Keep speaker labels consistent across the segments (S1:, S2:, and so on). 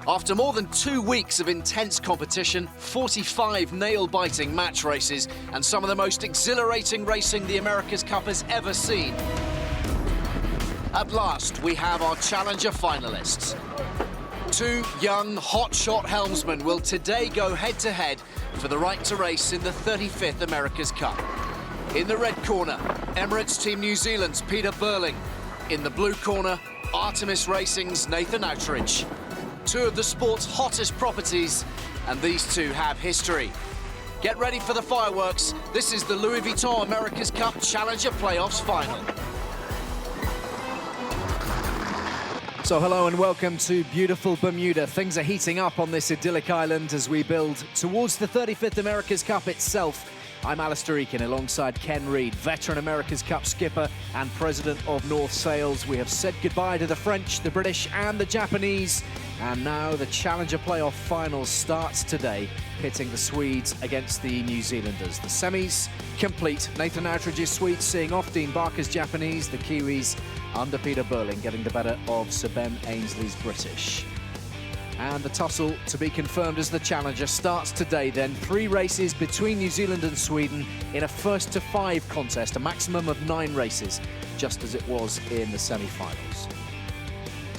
S1: After more than 2 weeks of intense competition, 45 nail-biting match races, and some of the most exhilarating racing the America's Cup has ever seen, at last we have our Challenger finalists. 2 young, hotshot helmsmen will today go head-to-head for the right to race in the 35th America's Cup. In the red corner, Emirates Team New Zealand's Peter Burling. In the blue corner, Artemis Racing's Nathan Outridge. 2 of the sport's hottest properties, and these 2 have history. Get ready for the fireworks. This is the Louis Vuitton America's Cup Challenger Playoffs Final. So hello and welcome to beautiful Bermuda. Things are heating up on this idyllic island as we build towards the 35th America's Cup itself. I'm Alistair Eakin alongside Ken Reid, veteran America's Cup skipper and president of North Sails. We have said goodbye to the French, the British and the Japanese. And now the Challenger Playoff Final starts today, pitting the Swedes against the New Zealanders. The semis complete. Nathan Outridge's Swedes seeing off Dean Barker's Japanese. The Kiwis under Peter Burling getting the better of Sir Ben Ainsley's British. And the tussle to be confirmed as the Challenger starts today then. 3 races between New Zealand and Sweden in a first to 5 contest, a maximum of 9 races, just as it was in the semi-finals.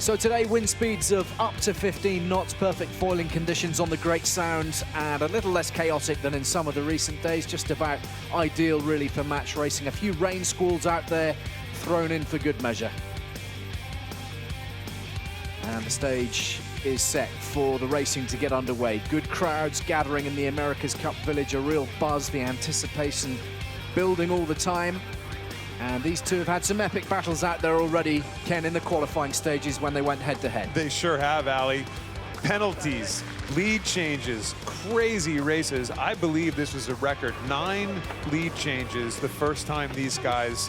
S1: So today, wind speeds of up to 15 knots, perfect foiling conditions on the Great Sound, and a little less chaotic than in some of the recent days, just about ideal really for match racing. A few rain squalls out there thrown in for good measure. And the stage is set for the racing to get underway. Good crowds gathering in the America's Cup Village, a real buzz, the anticipation building all the time. And these 2 have had some epic battles out there already, Ken, in the qualifying stages when they went head-to-head.
S2: They sure have, Ali. Penalties, lead changes, crazy races. I believe this was a record. 9 lead changes the first time these guys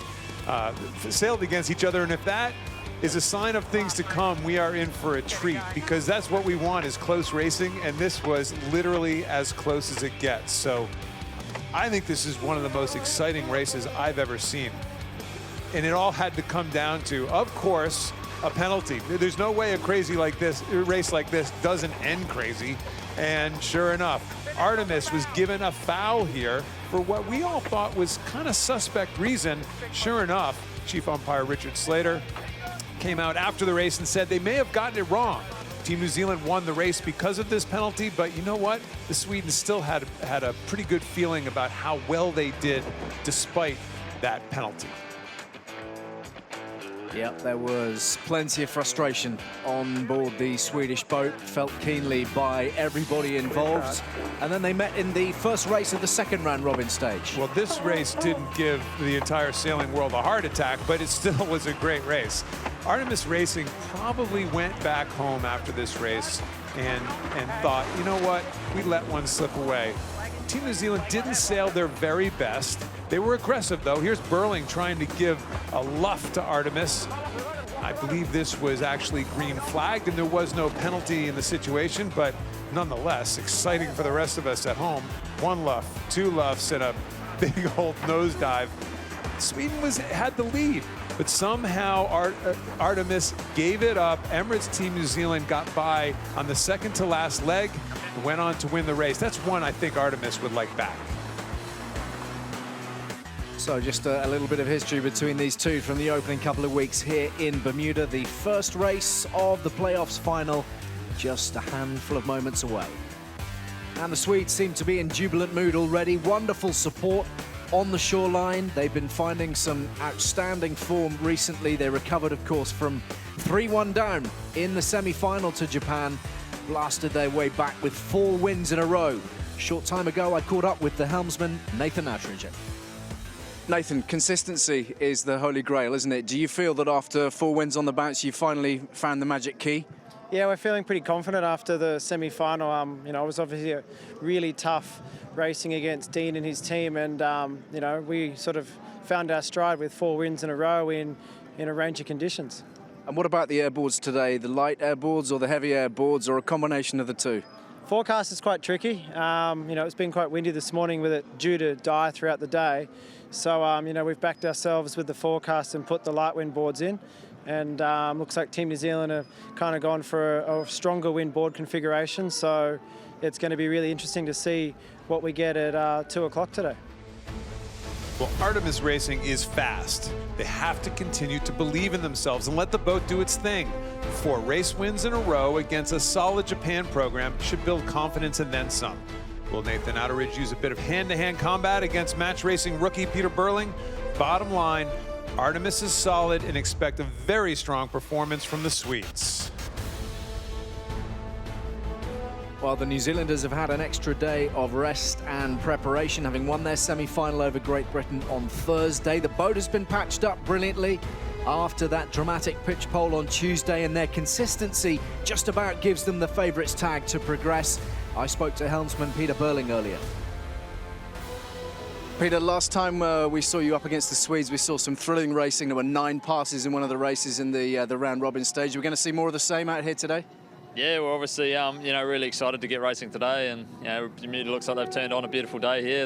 S2: sailed against each other. And if that is a sign of things to come, we are in for a treat, because that's what we want, is close racing, and this was literally as close as it gets. So I think this is one of the most exciting races I've ever seen. And it all had to come down to, of course, a penalty. There's no way a race like this doesn't end crazy. And sure enough, Artemis was given a foul here for what we all thought was kind of suspect reason. Sure enough, Chief Umpire Richard Slater came out after the race and said they may have gotten it wrong. Team New Zealand won the race because of this penalty, but you know what? The Swedes still had a pretty good feeling about how well they did despite that penalty.
S1: Yep, there was plenty of frustration on board the Swedish boat, felt keenly by everybody involved. And then they met in the first race of the second round robin stage.
S2: Well, this race didn't give the entire sailing world a heart attack, but it still was a great race. Artemis Racing probably went back home after this race and thought, you know what, we let one slip away. Team New Zealand didn't sail their very best. They were aggressive, though. Here's Burling trying to give a luff to Artemis. I believe this was actually green flagged, and there was no penalty in the situation, but nonetheless, exciting for the rest of us at home. 1 luff, 2 luffs, and a big old nosedive. Sweden had the lead, but somehow Artemis gave it up. Emirates Team New Zealand got by on the second to last leg and went on to win the race. That's one I think Artemis would like back.
S1: So just a little bit of history between these 2 from the opening couple of weeks here in Bermuda. The first race of the playoffs final, just a handful of moments away. And the Swedes seem to be in jubilant mood already. Wonderful support on the shoreline. They've been finding some outstanding form recently. They recovered, of course, from 3-1 down in the semi-final to Japan. Blasted their way back with 4 wins in a row. Short time ago, I caught up with the helmsman, Nathan Outridge. Nathan, consistency is the holy grail, isn't it? Do you feel that after 4 wins on the bounce, you finally found the magic key?
S3: Yeah, we're feeling pretty confident after the semi-final. You know, it was obviously a really tough racing against Dean and his team, and you know, we sort of found our stride with 4 wins in a row in a range of conditions.
S1: And what about the airboards today? The light airboards or the heavy airboards, or a combination of the 2?
S3: Forecast is quite tricky. You know, it's been quite windy this morning with it due to die throughout the day. So, you know, we've backed ourselves with the forecast and put the light wind boards in. And looks like Team New Zealand have kind of gone for a stronger windboard configuration. So it's going to be really interesting to see what we get at 2 o'clock today.
S2: Well, Artemis Racing is fast. They have to continue to believe in themselves and let the boat do its thing. 4 race wins in a row against a solid Japan program should build confidence and then some. Will Nathan Outteridge use a bit of hand-to-hand combat against match racing rookie Peter Burling? Bottom line, Artemis is solid and expect a very strong performance from the Swedes.
S1: Well, the New Zealanders have had an extra day of rest and preparation, having won their semi-final over Great Britain on Thursday. The boat has been patched up brilliantly after that dramatic pitch pole on Tuesday, and their consistency just about gives them the favourites tag to progress. I spoke to helmsman Peter Burling earlier. Peter, last time we saw you up against the Swedes, we saw some thrilling racing. There were 9 passes in one of the races in the round-robin stage. We're going to see more of the same out here today?
S4: Yeah, we're obviously, really excited to get racing today, and it looks like they've turned on a beautiful day here.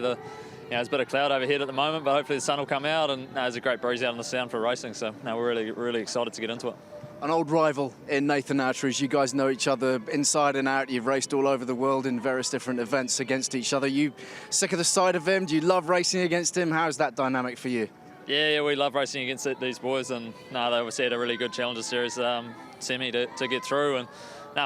S4: There's a bit of cloud overhead at the moment, but hopefully the sun will come out, and there's a great breeze out in the sound for racing. So we're really, really excited to get into it.
S1: An old rival in Nathan Outteridge. You guys know each other inside and out. You've raced all over the world in various different events against each other. You sick of the sight of him? Do you love racing against him? How's that dynamic for you?
S4: Yeah, we love racing against these boys, and they obviously had a really good Challenger Series semi to get through, and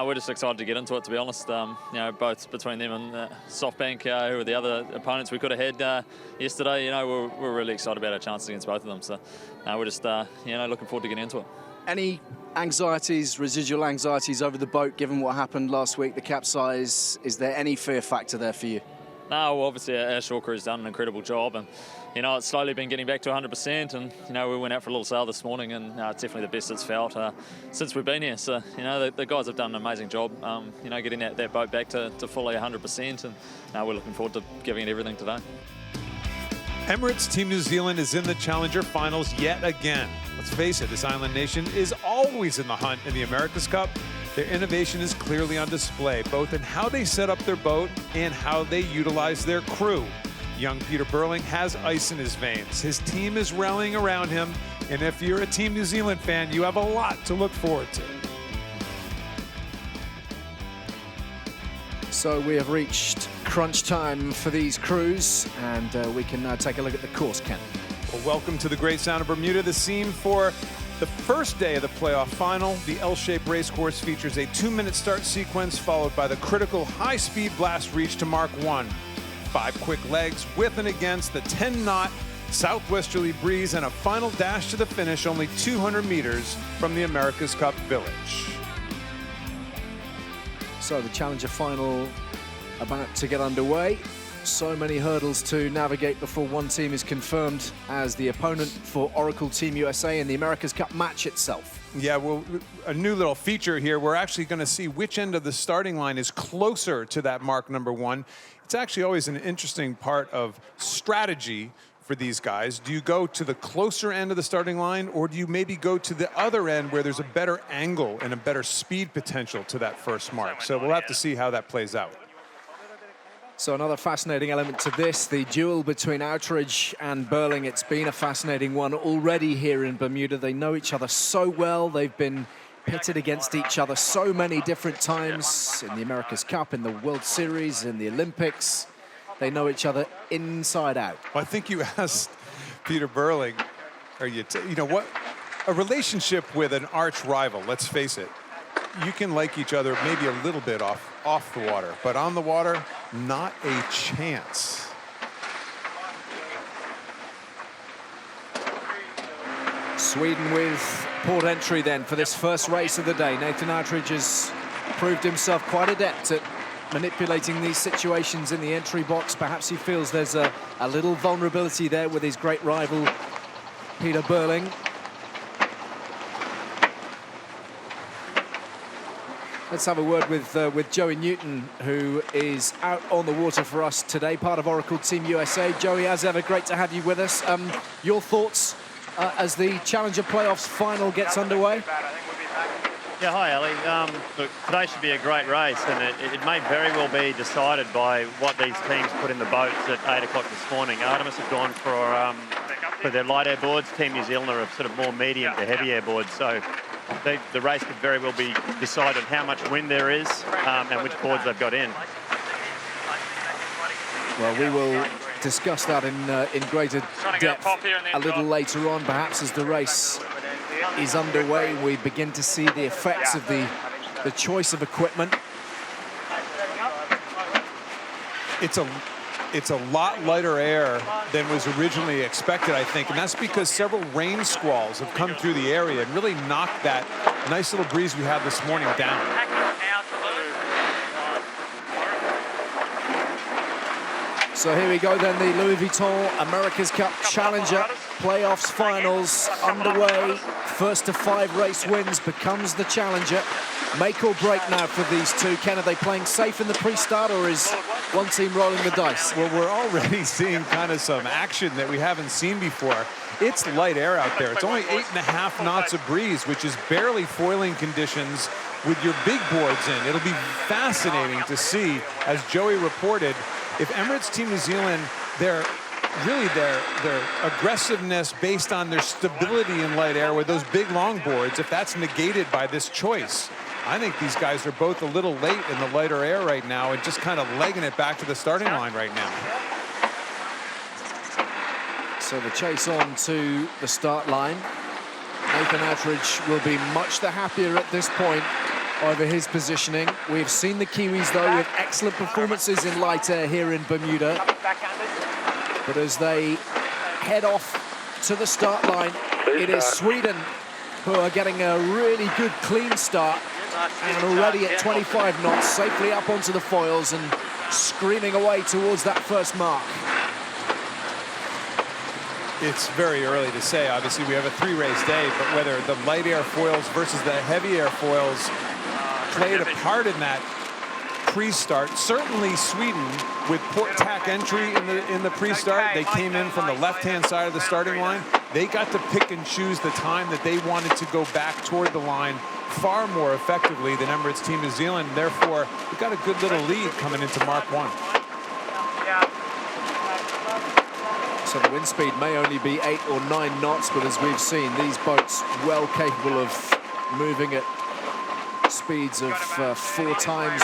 S4: we're just excited to get into it, to be honest. Both between them and SoftBank, who were the other opponents we could have had yesterday, we're really excited about our chances against both of them. So we're just, looking forward to getting into it.
S1: Any anxieties, residual anxieties over the boat, given what happened last week, the capsize? Is there any fear factor there for you?
S4: No, well, obviously our shore crew's done an incredible job, and it's slowly been getting back to 100%. And we went out for a little sail this morning, and it's definitely the best it's felt since we've been here. So the guys have done an amazing job, getting that boat back to fully 100%, and we're looking forward to giving it everything today.
S2: Emirates Team New Zealand is in the Challenger Finals yet again. Let's face it, this island nation is always in the hunt in the America's Cup. Their innovation is clearly on display, both in how they set up their boat and how they utilize their crew. Young Peter Burling has ice in his veins. His team is rallying around him, and if you're a Team New Zealand fan, you have a lot to look forward to.
S1: So we have reached crunch time for these crews, and we can now take a look at the course, Ken.
S2: Well, welcome to the Great Sound of Bermuda. The scene for the first day of the playoff final. The L-shaped race course features a 2-minute start sequence followed by the critical high-speed blast reach to Mark 1. 5 quick legs with and against the 10-knot southwesterly breeze, and a final dash to the finish only 200 meters from the America's Cup village.
S1: So the Challenger final about to get underway. So many hurdles to navigate before one team is confirmed as the opponent for Oracle Team USA in the America's Cup match itself.
S2: Yeah, well, a new little feature here. We're actually going to see which end of the starting line is closer to that mark number 1. It's actually always an interesting part of strategy for these guys. Do you go to the closer end of the starting line, or do you maybe go to the other end where there's a better angle and a better speed potential to that first mark? So we'll have to see how that plays out.
S1: So another fascinating element to this, the duel between Outteridge and Burling. It's been a fascinating one already here in Bermuda. They know each other so well. They've been pitted against each other so many different times in the America's Cup, in the World Series, in the Olympics. They know each other inside out.
S2: Well, I think you asked Peter Burling, what a relationship with an arch rival, let's face it. You can like each other maybe a little bit off the water, but on the water, not a chance.
S1: Sweden with port entry then for this first race of the day. Nathan Outteridge has proved himself quite adept at manipulating these situations in the entry box. Perhaps he feels there's a little vulnerability there with his great rival, Peter Burling. Let's have a word with Joey Newton, who is out on the water for us today, part of Oracle Team USA. Joey, as ever, great to have you with us. Your thoughts as the Challenger Playoffs final gets underway?
S5: Yeah, hi, Ali. Look, today should be a great race, and it may very well be decided by what these teams put in the boats at 8 o'clock this morning. Artemis have gone for for their light air boards. Team New Zealand are sort of more medium to heavy air boards. So the race could very well be decided how much wind there is and which boards they've got in.
S1: Well, we will discuss that in greater depth a little later on, perhaps as the race is underway. We begin to see the effects of the choice of equipment.
S2: It's a lot lighter air than was originally expected, I think, and that's because several rain squalls have come through the area and really knocked that nice little breeze we had this morning down.
S1: So here we go then, the Louis Vuitton America's Cup Challenger playoffs finals underway. First to 5 race wins becomes the challenger. Make or break now for these two. Ken, are they playing safe in the pre-start, or is one team rolling the dice?
S2: Well, we're already seeing kind of some action that we haven't seen before. It's light air out there. It's only 8.5 knots of breeze, which is barely foiling conditions with your big boards in. It'll be fascinating to see, as Joey reported, if Emirates Team New Zealand, their aggressiveness based on their stability in light air with those big long boards, if that's negated by this choice. I think these guys are both a little late in the lighter air right now and just kind of legging it back to the starting line right now.
S1: So the chase on to the start line. Nathan Attridge will be much the happier at this point over his positioning. We've seen the Kiwis, though, with excellent performances in light air here in Bermuda. But as they head off to the start line, it is Sweden who are getting a really good clean start, and already at 25 knots, safely up onto the foils and screaming away towards that first mark.
S2: It's very early to say. Obviously, we have a 3-race day, but whether the light air foils versus the heavy air foils played a part in that pre-start. Certainly Sweden, with port tack entry in the pre-start, they came in from the left-hand side of the starting line. They got to pick and choose the time that they wanted to go back toward the line far more effectively than Emirates Team New Zealand. Therefore, we got a good little lead coming into Mark 1.
S1: So the wind speed may only be 8 or 9 knots, but as we've seen, these boats well capable of moving at speeds of 4 times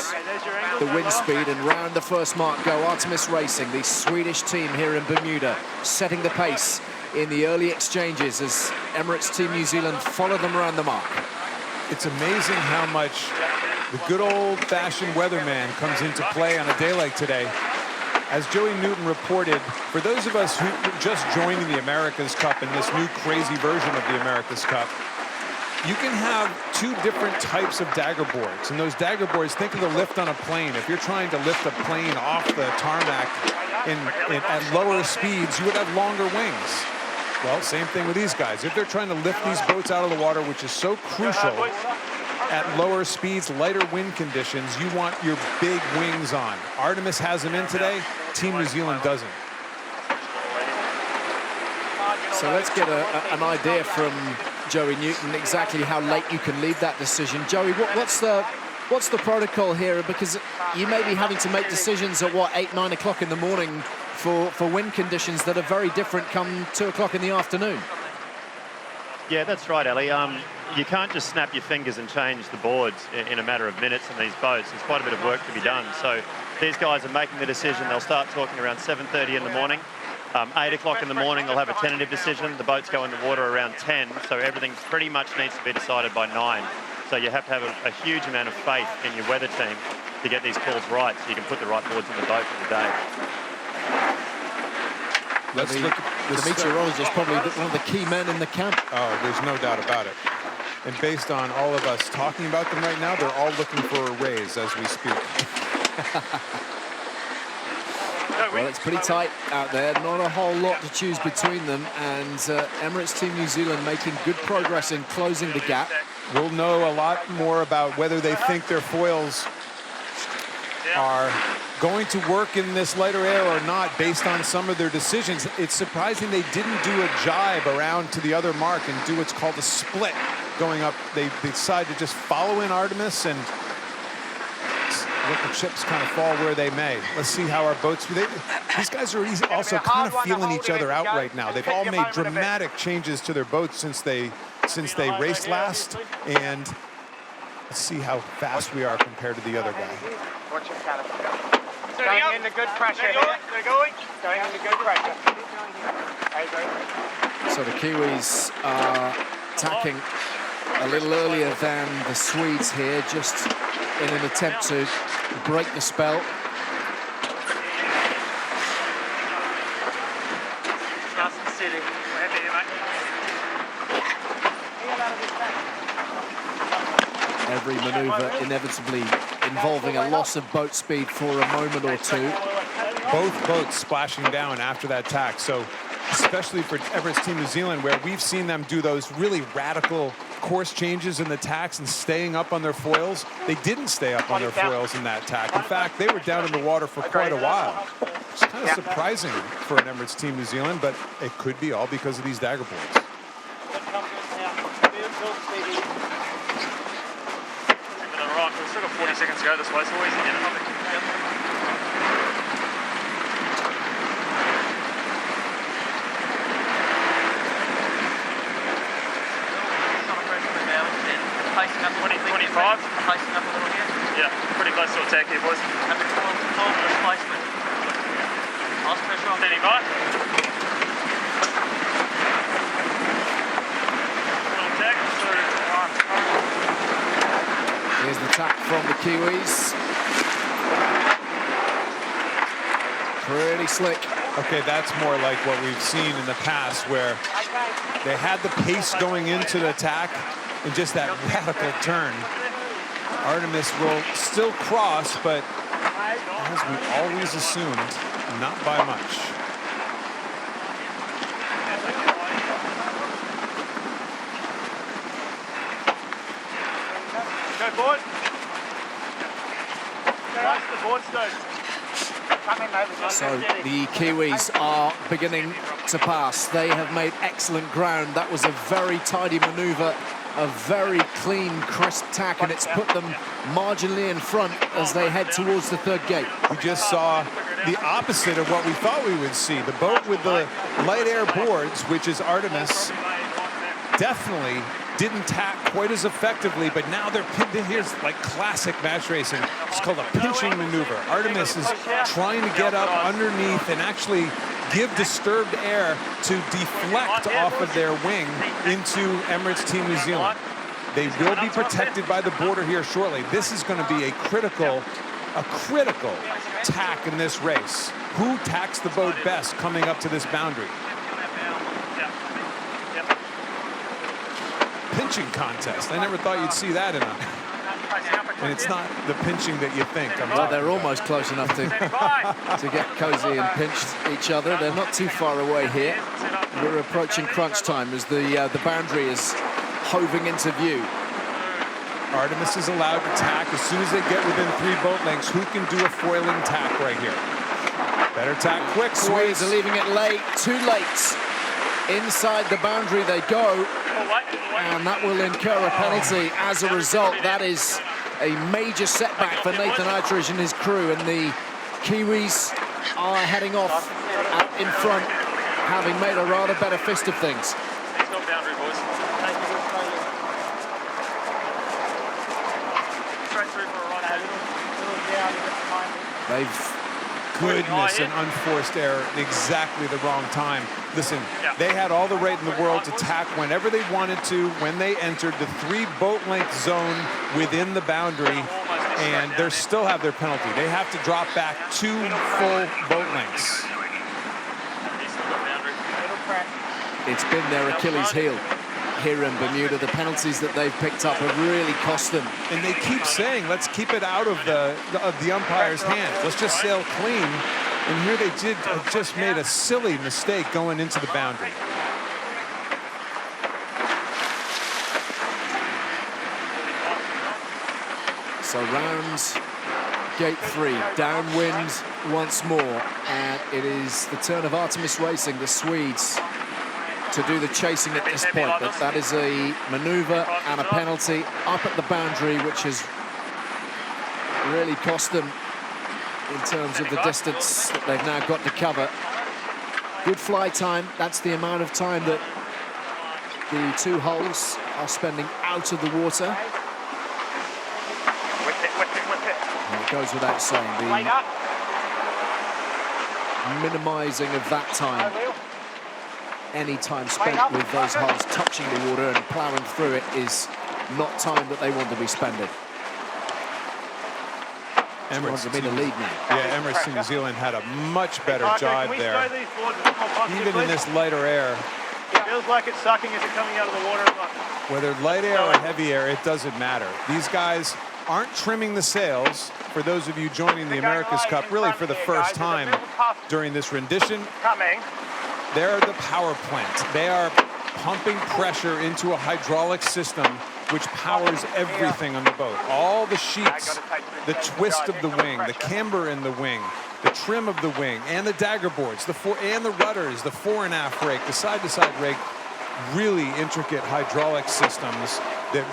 S1: the wind speed. And round the first mark go Artemis Racing, the Swedish team here in Bermuda, setting the pace in the early exchanges as Emirates Team New Zealand follow them around the mark.
S2: It's amazing how much the good old-fashioned weatherman comes into play on a day like today. As Joey Newton reported, for those of us who are just joining the America's Cup in this new crazy version of the America's Cup, you can have 2 different types of dagger boards. And those dagger boards, think of the lift on a plane. If you're trying to lift a plane off the tarmac at lower speeds, you would have longer wings. Well, same thing with these guys. If they're trying to lift these boats out of the water, which is so crucial at lower speeds, lighter wind conditions, you want your big wings on. Artemis has them in today. Team New Zealand doesn't.
S1: So let's get an idea from Joey Newton exactly how late you can leave that decision. Joey, what's the protocol here? Because you may be having to make decisions at 8, 9 o'clock in the morning for wind conditions that are very different come 2 o'clock in the afternoon.
S5: Yeah, that's right, Ali. You can't just snap your fingers and change the boards in a matter of minutes in these boats. There's quite a bit of work to be done. So these guys are making the decision. They'll start talking around 7:30 in the morning. 8 o'clock in the morning, they'll have a tentative decision. The boats go in the water around 10, so everything pretty much needs to be decided by 9. So you have to have a huge amount of faith in your weather team to get these calls right, so you can put the right boards in the boat for the day.
S2: Let's look at
S1: the meteorologist, probably one of the key men in the camp.
S2: Oh, there's no doubt about it. And based on all of us talking about them right now, they're all looking for a raise as we speak.
S1: Well, it's pretty tight out there. Not a whole lot to choose between them. And Emirates Team New Zealand making good progress in closing the gap.
S2: We'll know a lot more about whether they think their foils are going to work in this lighter air or not based on some of their decisions. It's surprising they didn't do a jibe around to the other mark and do what's called a split going up. They decided to just follow in Artemis and let the chips kind of fall where they may. Let's see how our boats. These guys are also kind of feeling each other out right now. They've all made dramatic changes to their boats since they raced last, and let's see how fast we are compared to the other guy.
S6: Going into good pressure here. Going into good pressure.
S1: So the Kiwis are tacking a little earlier than the Swedes here, just in an attempt to break the spell.
S6: Nice and steady. We're happy here, mate.
S1: Every manoeuvre inevitably involving a loss of boat speed for a moment or two.
S2: Both boats splashing down after that tack. So especially for Emirates Team New Zealand, where we've seen them do those really radical course changes in the tacks and staying up on their foils. They didn't stay up on their foils in that tack. In fact, they were down in the water for quite a while. It's kind of surprising for an Emirates Team New Zealand, but it could be all because of these dagger boards.
S5: We've still got 40 seconds to go this way, so always again.
S6: Pacing up
S5: 25.
S6: Pacing up a little here.
S5: Yeah, pretty close to attack here, boys.
S6: A bit forward displacement. Nice pressure on.
S5: Standing by. Little attack.
S1: Here's the tack from the Kiwis. Pretty slick.
S2: Okay, that's more like what we've seen in the past, where they had the pace going into the attack and just that radical turn. Artemis will still cross, but as we always assumed, not by much.
S5: Go board. Nice, the board stones.
S1: So the Kiwis are beginning to pass. They have made excellent ground. That was a very tidy manoeuvre, a very clean, crisp tack, and it's put them marginally in front as they head towards the third gate.
S2: We just saw the opposite of what we thought we would see. The boat with the light air boards, which is Artemis, definitely didn't tack quite as effectively, but now they're here's like classic match racing. It's called a pinching maneuver. Artemis is trying to get up underneath and actually give disturbed air to deflect off of their wing into Emirates Team New Zealand. They will be protected by the border here shortly. This is going to be a critical tack in this race. Who tacks the boat best coming up to this boundary? Pinching contest. I never thought you'd see that in a... And it's not the pinching that you think.
S1: Well, they're almost close enough to get cozy and pinch each other. They're not too far away here. We're approaching crunch time as the boundary is hoving into view.
S2: Artemis is allowed to tack as soon as they get within 3 boat lengths. Who can do a foiling tack right here? Better tack quick.
S1: Swedes are leaving it late, too late. Inside the boundary they go, and that will incur a penalty. As a result, that is a major setback for Nathan Outridge and his crew, and the Kiwis are heading off out in front, having made a rather better fist of things.
S5: Let's go boundary, boys. Straight through for a run.
S1: They've
S2: Goodness, an unforced error at exactly the wrong time. Listen, they had all the right in the world to tack whenever they wanted to, when they entered the 3 boat length zone within the boundary, and they still have their penalty. They have to drop back 2 full boat lengths.
S1: It's been their Achilles heel here in Bermuda. The penalties that they've picked up have really cost them.
S2: And they keep saying, let's keep it out of the umpire's hands. Let's just sail clean. And here they just made a silly mistake going into the boundary.
S1: So round gate 3, downwind once more, and it is the turn of Artemis Racing, the Swedes, to do the chasing at this point. But that is a maneuver and a penalty up at the boundary, which has really cost them in terms of the distance that they've now got to cover. Good fly time. That's the amount of time that the two hulls are spending out of the water. And it goes without saying, the minimising of that time. Any time spent with those hulls touching the water and ploughing through it is not time that they want to be spending.
S2: Emirates
S1: Team, lead now.
S2: Yeah, Emirates Team New Zealand had a much better jibe there. Even in this lighter air.
S7: It feels like it's sucking as it's coming out of the water.
S2: Whether light air or heavy air, it doesn't matter. These guys aren't trimming the sails. For those of you joining the America's Cup, really for the first time during this rendition, they're the power plant. They are pumping pressure into a hydraulic system which powers everything on the boat. All the sheets, the twist of the wing, the camber in the wing, the trim of the wing, and the dagger boards, the rudders, the fore and aft rake, the side-to-side rake, really intricate hydraulic systems that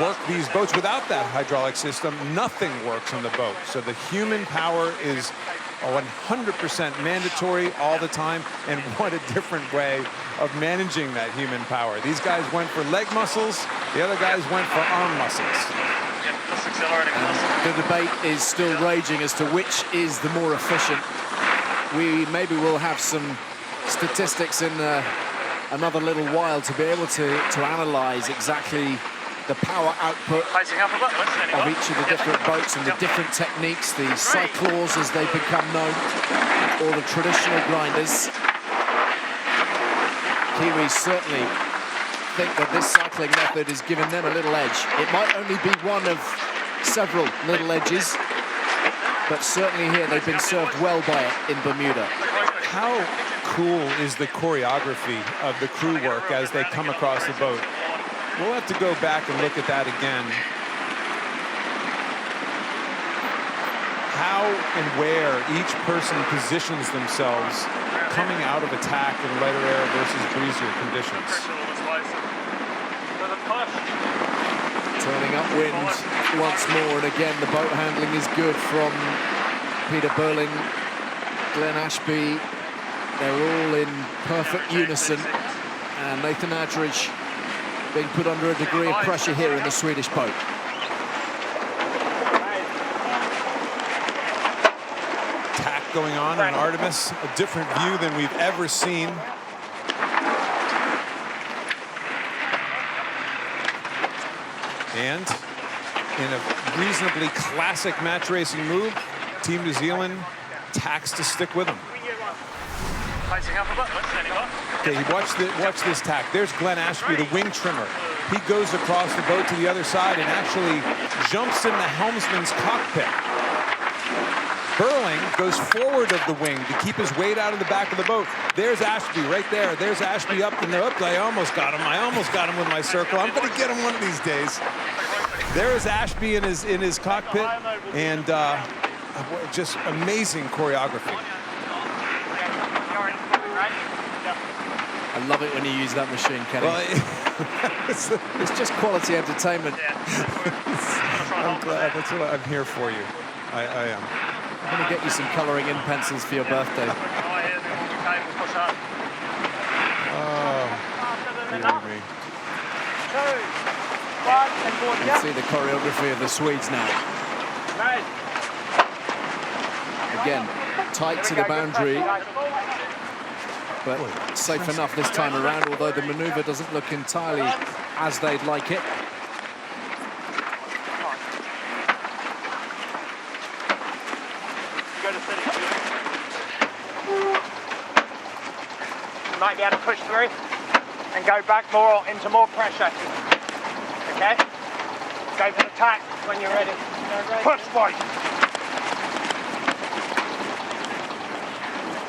S2: work these boats. Without that hydraulic system, nothing works on the boat. So the human power is 100% mandatory all the time, and what a different way of managing that human power. These guys went for leg muscles, the other guys went for arm muscles.
S1: And the debate is still raging as to which is the more efficient. Maybe we'll have some statistics in another little while to be able to analyze exactly the power output of each of the different boats and the different techniques, the cyclaws as they become known, or the traditional grinders. Kiwis certainly think that this cycling method has given them a little edge. It might only be one of several little edges, but certainly here they've been served well by it in Bermuda.
S2: How cool is the choreography of the crew work as they come across the boat? We'll have to go back and look at that again. How and where each person positions themselves coming out of attack in lighter air versus breezier conditions.
S1: Turning upwind once more, and again the boat handling is good from Peter Burling, Glenn Ashby. They're all in perfect unison, and Nathan Aldridge being put under a degree of pressure here in the Swedish boat.
S2: Tack going on Artemis, a different view than we've ever seen. And in a reasonably classic match racing move, Team New Zealand tacks to stick with them. Okay, watch this tack. There's Glenn Ashby, the wing trimmer. He goes across the boat to the other side and actually jumps in the helmsman's cockpit. Burling goes forward of the wing to keep his weight out of the back of the boat. There's Ashby right there. There's Ashby up in the up. I almost got him. I almost got him with my circle. I'm going to get him one of these days. There is Ashby in his cockpit, and just amazing choreography.
S1: I love it when you use that machine, Kenny. Well, it's just quality entertainment.
S2: I'm glad. That's what I'm here for you. I am.
S1: I'm going to get you some colouring in pencils for your birthday.
S2: Oh, dear me.
S1: You can see the choreography of the Swedes now. Again, tight to the boundary, but safe enough this time around, although the manoeuvre doesn't look entirely as they'd like it.
S7: You might be able to push through and go back more into more pressure. Okay? Go for the tack when you're ready. Push, boys.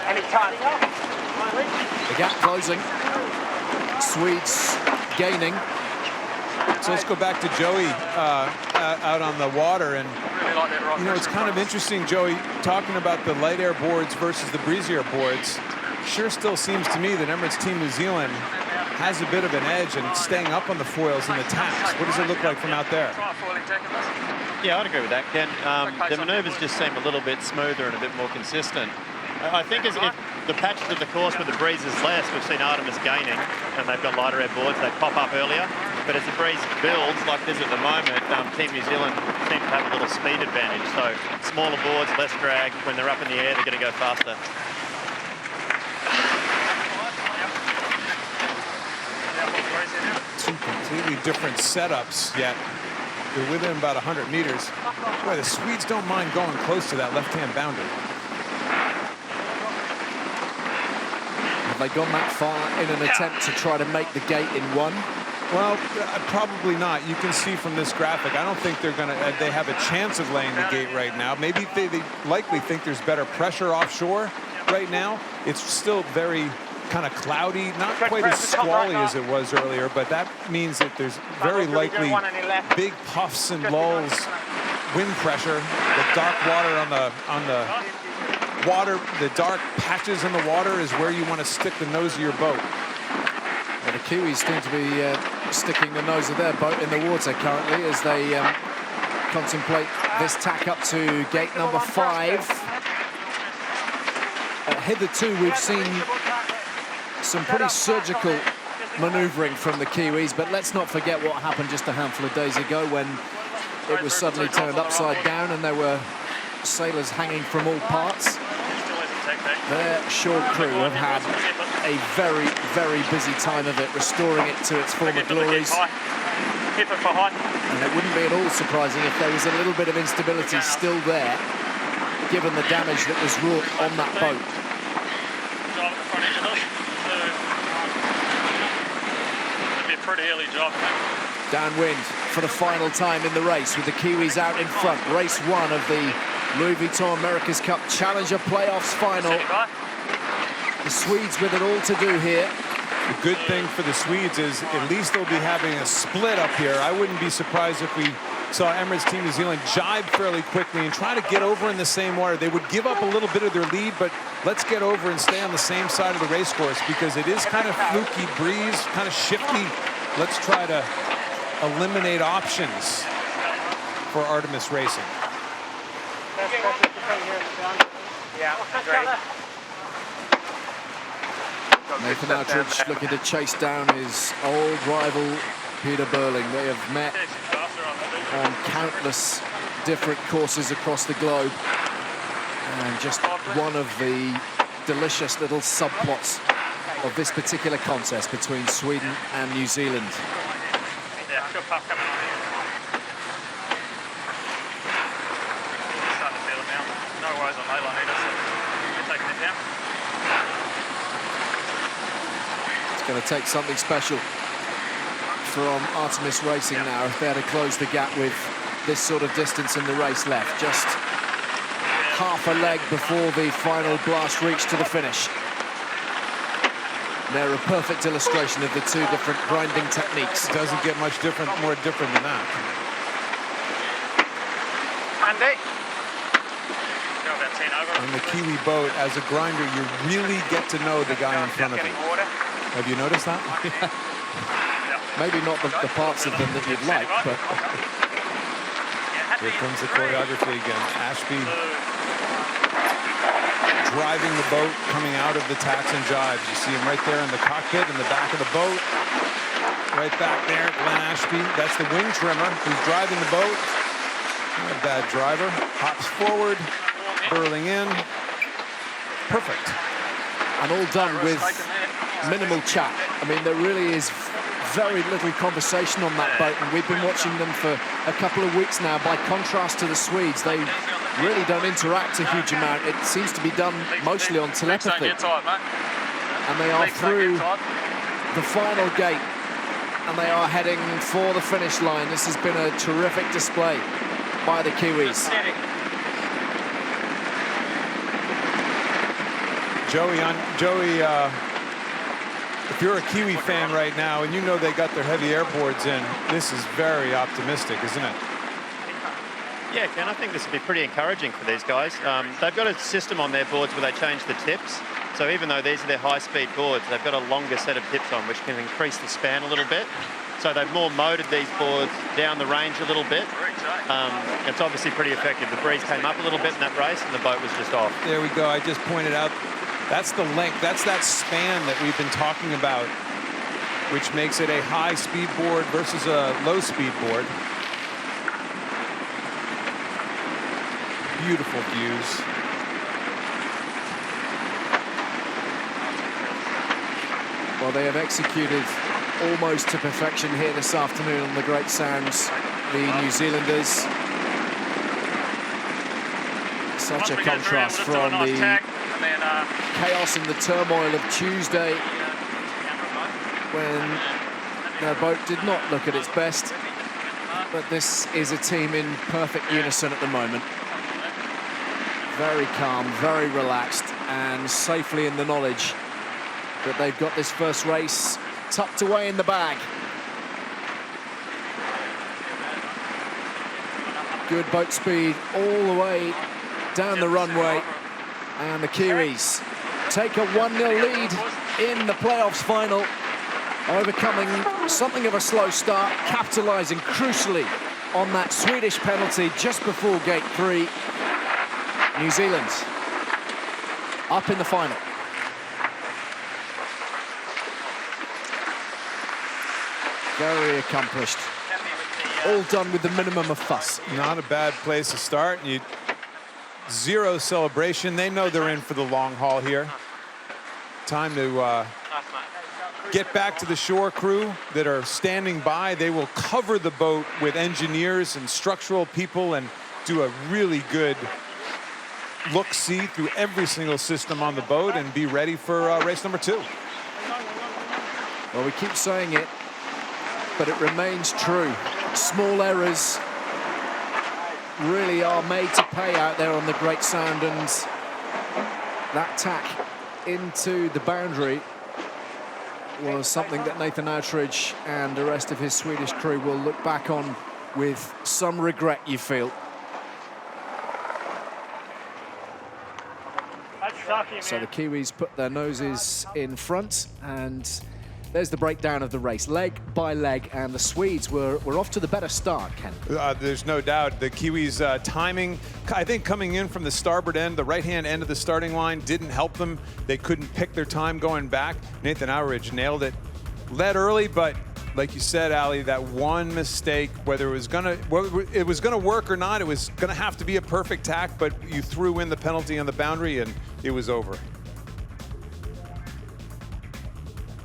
S7: Anytime.
S1: The gap closing. Swedes gaining.
S2: So let's go back to Joey out on the water. And, you know, it's kind of interesting, Joey, talking about the light air boards versus the breezier boards. Sure still seems to me that Emirates Team New Zealand has a bit of an edge and staying up on the foils and the taps. What does it look like from out there?
S5: Yeah, I'd agree with that, Ken. The manoeuvres just seem a little bit smoother and a bit more consistent. I think as if the patches of the course where the breeze is less, we've seen Artemis gaining, and they've got lighter air boards, they pop up earlier. But as the breeze builds, like this at the moment, Team New Zealand seem to have a little speed advantage. So smaller boards, less drag. When they're up in the air, they're going to go faster.
S2: Two completely different setups, yet they're within about 100 meters. Boy, the Swedes don't mind going close to that left-hand boundary.
S1: Have they gone that far in an attempt to try to make the gate in one?
S2: Well, probably not. You can see from this graphic, I don't think they're going to, they have a chance of laying the gate right now. Maybe they likely think there's better pressure offshore right now. It's still very kind of cloudy, not quite as squally as it was earlier, but that means that there's very likely big puffs and lulls, wind pressure, the dark water on the water, the dark patches in the water is where you want to stick the nose of your boat.
S1: Well, the Kiwis seem to be sticking the nose of their boat in the water currently as they contemplate this tack up to gate number 5. Hitherto, we've seen some pretty surgical manoeuvring from the Kiwis, but let's not forget what happened just a handful of days ago when it was suddenly turned upside down and there were sailors hanging from all parts. Their shore crew have had a very, very busy time of it, restoring it to its former glories. And it wouldn't be at all surprising if there was a little bit of instability still there, given the damage that was wrought on that boat.
S4: Pretty early job,
S1: Downwind for the final time in the race with the Kiwis out in front. Race 1 of the Louis Vuitton America's Cup Challenger Playoffs final. The Swedes with it all to do here.
S2: The good thing for the Swedes is at least they'll be having a split up here. I wouldn't be surprised if we saw Emirates Team New Zealand jibe fairly quickly and try to get over in the same water. They would give up a little bit of their lead, but let's get over and stay on the same side of the race course because it is kind of fluky breeze, kind of shifty. Let's try to eliminate options for Artemis Racing.
S1: Nathan Outridge looking to chase down his old rival Peter Burling. They have met on countless different courses across the globe, and just one of the delicious little subplots of this particular contest between Sweden and New Zealand.
S4: Yeah, good puff coming on here. Starting to feel it now. No worries on Leyland either, so we're taking it down.
S1: It's going to take something special from Artemis Racing now if they're to close the gap with this sort of distance in the race left. Just half a leg before the final blast reach to the finish. They're a perfect illustration of the two different grinding techniques.
S2: It doesn't get much more different than that.
S7: Andy.
S2: On the Kiwi boat, as a grinder, you really get to know the guy in front of you. Have you noticed that?
S1: Maybe not the parts of them that you'd like, but...
S2: Here comes the choreography again. Ashby driving the boat, coming out of the tacks and jives. You see him right there in the cockpit, in the back of the boat. Right back there, Glenn Ashby. That's the wing trimmer who's driving the boat. Not a bad driver. Hops forward, burling in. Perfect.
S1: And all done with minimal chat. I mean, there really is very little conversation on that boat, and we've been watching them for a couple of weeks now. By contrast to the Swedes, they really don't interact a huge amount. It seems to be done mostly on telepathy. And they are through the final gate, and they are heading for the finish line. This has been a terrific display by the Kiwis.
S2: Joey, if you're a Kiwi fan right now and you know they got their heavy airboards in, this is very optimistic, isn't it?
S5: Yeah, Ken, I think this would be pretty encouraging for these guys. They've got a system on their boards where they change the tips. So So even though these are their high-speed boards, they've got a longer set of tips on, which can increase the span a little bit. So they've more motored these boards down the range a little bit. It's obviously pretty effective. The breeze came up a little bit in that race, and the boat was just off.
S2: There we go. I just pointed out that's the length. That's that span that we've been talking about, which makes it a high-speed board versus a low-speed board. Beautiful views.
S1: Well, they have executed almost to perfection here this afternoon on the Great Sounds, the New Zealanders. Such a contrast from the chaos and the turmoil of Tuesday, when their boat did not look at its best. But this is a team in perfect unison at the moment. Very calm, very relaxed, and safely in the knowledge that they've got this first race tucked away in the bag. Good boat speed all the way down the runway, and the Kiwis take a 1-0 lead in the playoffs final, overcoming something of a slow start, capitalising crucially on that Swedish penalty just before gate 3. New Zealand up in the final. Very accomplished. All done with the minimum of fuss.
S2: Not a bad place to start. Zero celebration. They know they're in for the long haul here. Time to get back to the shore crew that are standing by. They will cover the boat with engineers and structural people and do a really good look-see through every single system on the boat and be ready for race number 2.
S1: Well, we keep saying it, but it remains true. Small errors really are made to pay out there on the Great Sound, and that tack into the boundary was something that Nathan Outridge and the rest of his Swedish crew will look back on with some regret, you feel. So the Kiwis put their noses in front, and there's the breakdown of the race, leg by leg, and the Swedes were off to the better start, Ken.
S2: There's no doubt. The Kiwis timing, I think coming in from the starboard end, the right-hand end of the starting line didn't help them. They couldn't pick their time going back. Nathan Outridge nailed it. Led early, but like you said, Ali, that one mistake, whether it was gonna work or not, it was gonna have to be a perfect tack, but you threw in the penalty on the boundary and it was over.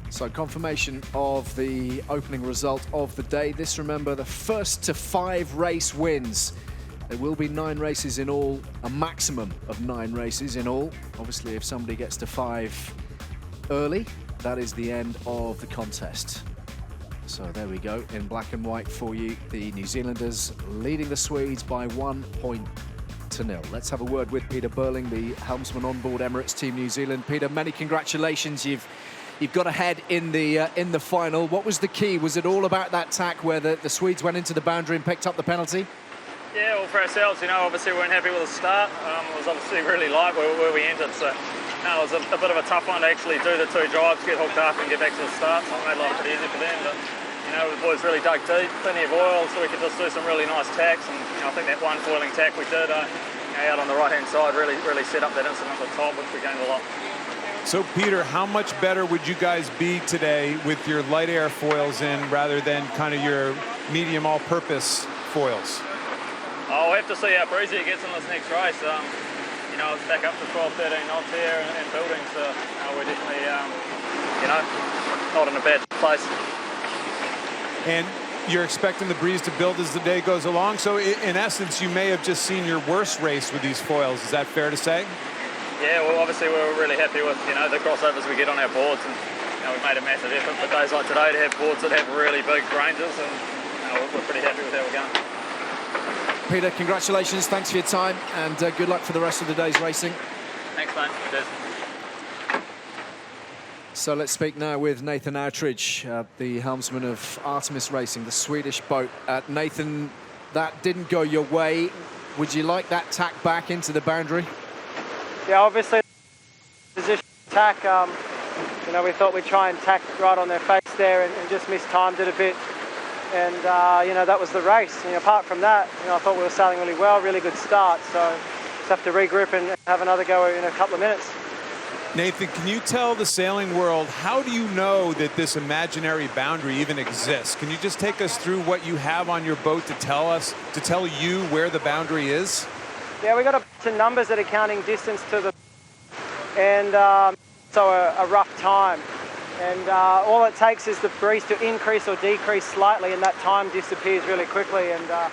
S1: So confirmation of the opening result of the day. This, remember, the first to 5 race wins. There will be 9 races in all, a maximum of 9 races in all. Obviously, if somebody gets to 5 early, that is the end of the contest. So there we go, in black and white for you. The New Zealanders leading the Swedes by 1-0. Let's have a word with Peter Burling, the helmsman on board Emirates Team New Zealand. Peter, many congratulations. You've got ahead in the final. What was the key? Was it all about that tack where the Swedes went into the boundary and picked up the penalty?
S4: Yeah, well, for ourselves, you know, obviously we weren't happy with the start. It was obviously really light where we entered, so no, it was a bit of a tough one to actually do the 2 drives, get hooked up and get back to the start, so it made life pretty easy for them. But you know, the boys really dug deep, plenty of oil, so we could just do some really nice tacks. And you know, I think that one foiling tack we did out on the right-hand side really set up that incident at the top, which we gained a lot.
S2: So, Peter, how much better would you guys be today with your light air foils in rather than kind of your medium all-purpose foils?
S4: I'll have to see how breezy it gets in this next race. You know, it's back up to 12, 13 knots here and building, so we're definitely, you know, not in a bad place.
S2: And you're expecting the breeze to build as the day goes along, so in essence, you may have just seen your worst race with these foils. Is that fair to say?
S4: Yeah, well, obviously we're really happy with, you know, the crossovers we get on our boards, and you know, we've made a massive effort for days like today to have boards that have really big ranges, and you know, we're pretty happy with how we're going.
S1: Peter, congratulations, thanks for your time, and good luck for the rest of the day's racing.
S4: Thanks, mate. Cheers.
S1: So let's speak now with Nathan Outridge, the helmsman of Artemis Racing, the Swedish boat. Nathan, that didn't go your way. Would you like that tack back into the boundary?
S3: Yeah, obviously the position attack. You know, we thought we'd try and tack right on their face there and just mistimed it a bit. And, you know, that was the race. You know, apart from that, you know, I thought we were sailing really well, really good start. So just have to regroup and have another go in a couple of minutes.
S2: Nathan, can you tell the sailing world, how do you know that this imaginary boundary even exists? Can you just take us through what you have on your boat to tell you where the boundary is?
S3: Yeah, we got some numbers that are counting distance to the, and so a rough time. And all it takes is the breeze to increase or decrease slightly, and that time disappears really quickly. And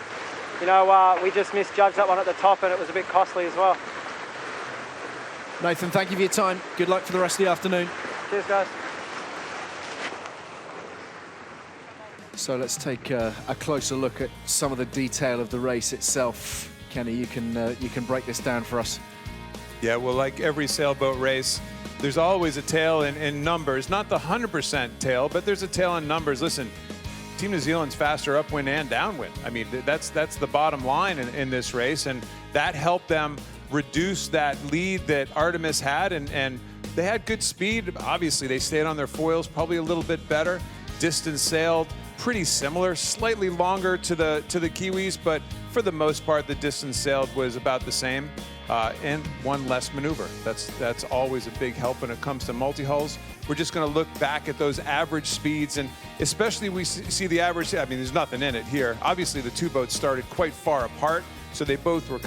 S3: you know, we just misjudged that one at the top, and it was a bit costly as well.
S1: Nathan, thank you for your time. Good luck for the rest of the afternoon.
S3: Cheers, guys.
S1: So let's take a closer look at some of the detail of the race itself. Kenny, you can break this down for us.
S2: Yeah, well, like every sailboat race, there's always a tail in numbers. Not the 100% tail, but there's a tail in numbers. Listen, Team New Zealand's faster upwind and downwind. I mean, that's the bottom line in this race, and that helped them reduce that lead that Artemis had, and they had good speed. Obviously, they stayed on their foils probably a little bit better. Distance sailed pretty similar, slightly longer to the Kiwis, but for the most part, the distance sailed was about the same, and one less maneuver. That's always a big help when it comes to multi-hulls. We're just going to look back at those average speeds, and especially we see the average. I mean, there's nothing in it here. Obviously, the two boats started quite far apart, so they both were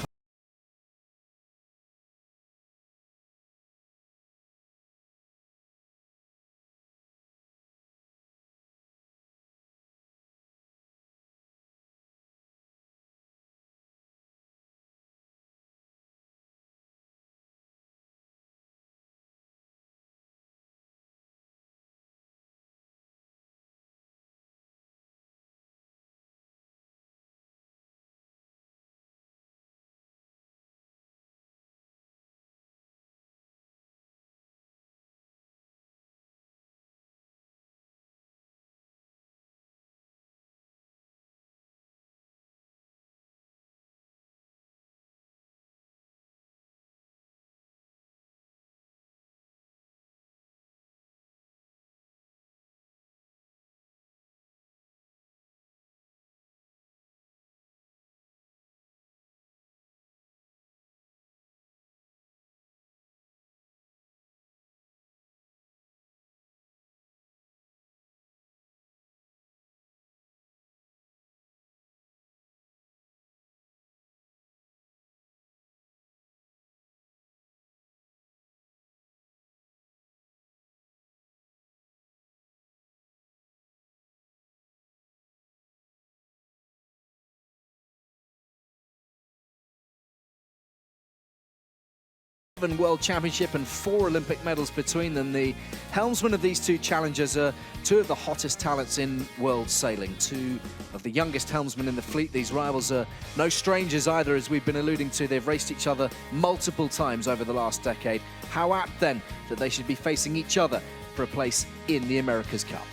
S1: World Championship and 4 Olympic medals between them. The helmsmen of these two challengers are two of the hottest talents in world sailing, two of the youngest helmsmen in the fleet. These rivals are no strangers either, as we've been alluding to. They've raced each other multiple times over the last decade. How apt then that they should be facing each other for a place in the America's Cup.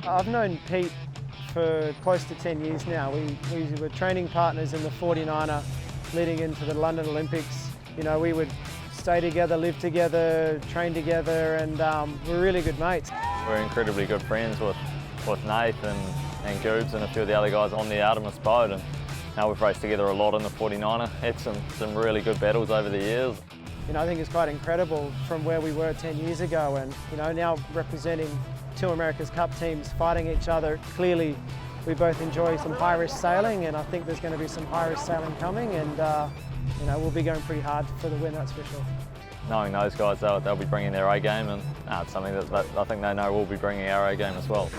S3: I've known Pete for close to 10 years now. We were training partners in the 49er leading into the London Olympics. You know, we would stay together, live together, train together, and we're really good mates.
S4: We're incredibly good friends with Nathan and Goobs and a few of the other guys on the Artemis boat, and now we've raced together a lot in the 49er. Had some really good battles over the years.
S3: You know, I think it's quite incredible from where we were 10 years ago, and you know, now representing 2 America's Cup teams fighting each other. Clearly, we both enjoy some high-risk sailing, and I think there's going to be some high-risk sailing coming, and you know, we'll be going pretty hard for the win, that's for sure.
S4: Knowing those guys, they'll be bringing their A game, and it's something that I think they know we'll be bringing our A game as well.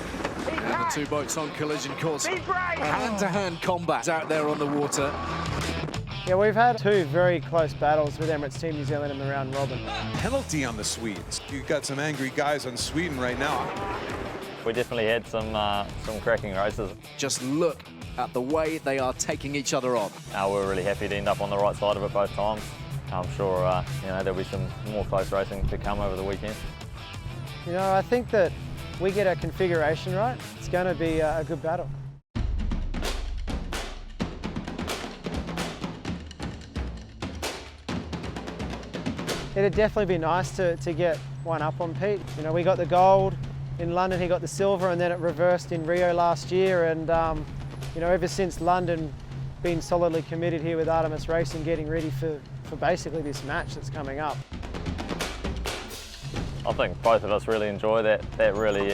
S1: And the two boats on collision course. Hand-to-hand combat out there on the water.
S3: Yeah, we've had 2 very close battles with Emirates Team New Zealand in the round robin.
S2: penalty on the Swedes. You've got some angry guys on Sweden right now.
S4: We definitely had some cracking races.
S1: Just look at the way they are taking each other on.
S4: We're really happy to end up on the right side of it both times. I'm sure you know, there'll be some more close racing to come over the weekend.
S3: You know, I think that we get our configuration right, it's going to be a good battle. It'd definitely be nice to get one up on Pete. You know, we got the gold in London, he got the silver, and then it reversed in Rio last year. And you know, ever since London, been solidly committed here with Artemis Racing, getting ready for basically this match that's coming up.
S4: I think both of us really enjoy that really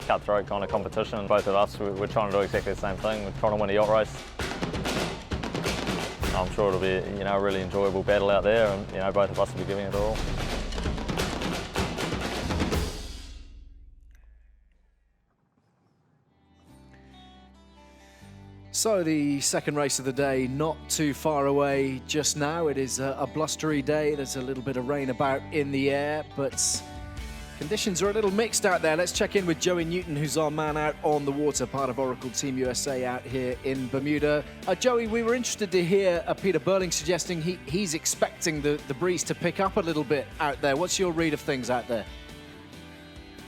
S4: cutthroat kind of competition. Both of us, we're trying to do exactly the same thing. We're trying to win a yacht race. I'm sure it'll be, you know, a really enjoyable battle out there, and you know, both of us will be giving it all.
S1: So the second race of the day, not too far away just now. It is a blustery day. There's a little bit of rain about in the air, but conditions are a little mixed out there. Let's check in with Joey Newton, who's our man out on the water, part of Oracle Team USA out here in Bermuda. Joey, we were interested to hear Peter Burling suggesting he's expecting the breeze to pick up a little bit out there. What's your read of things out there?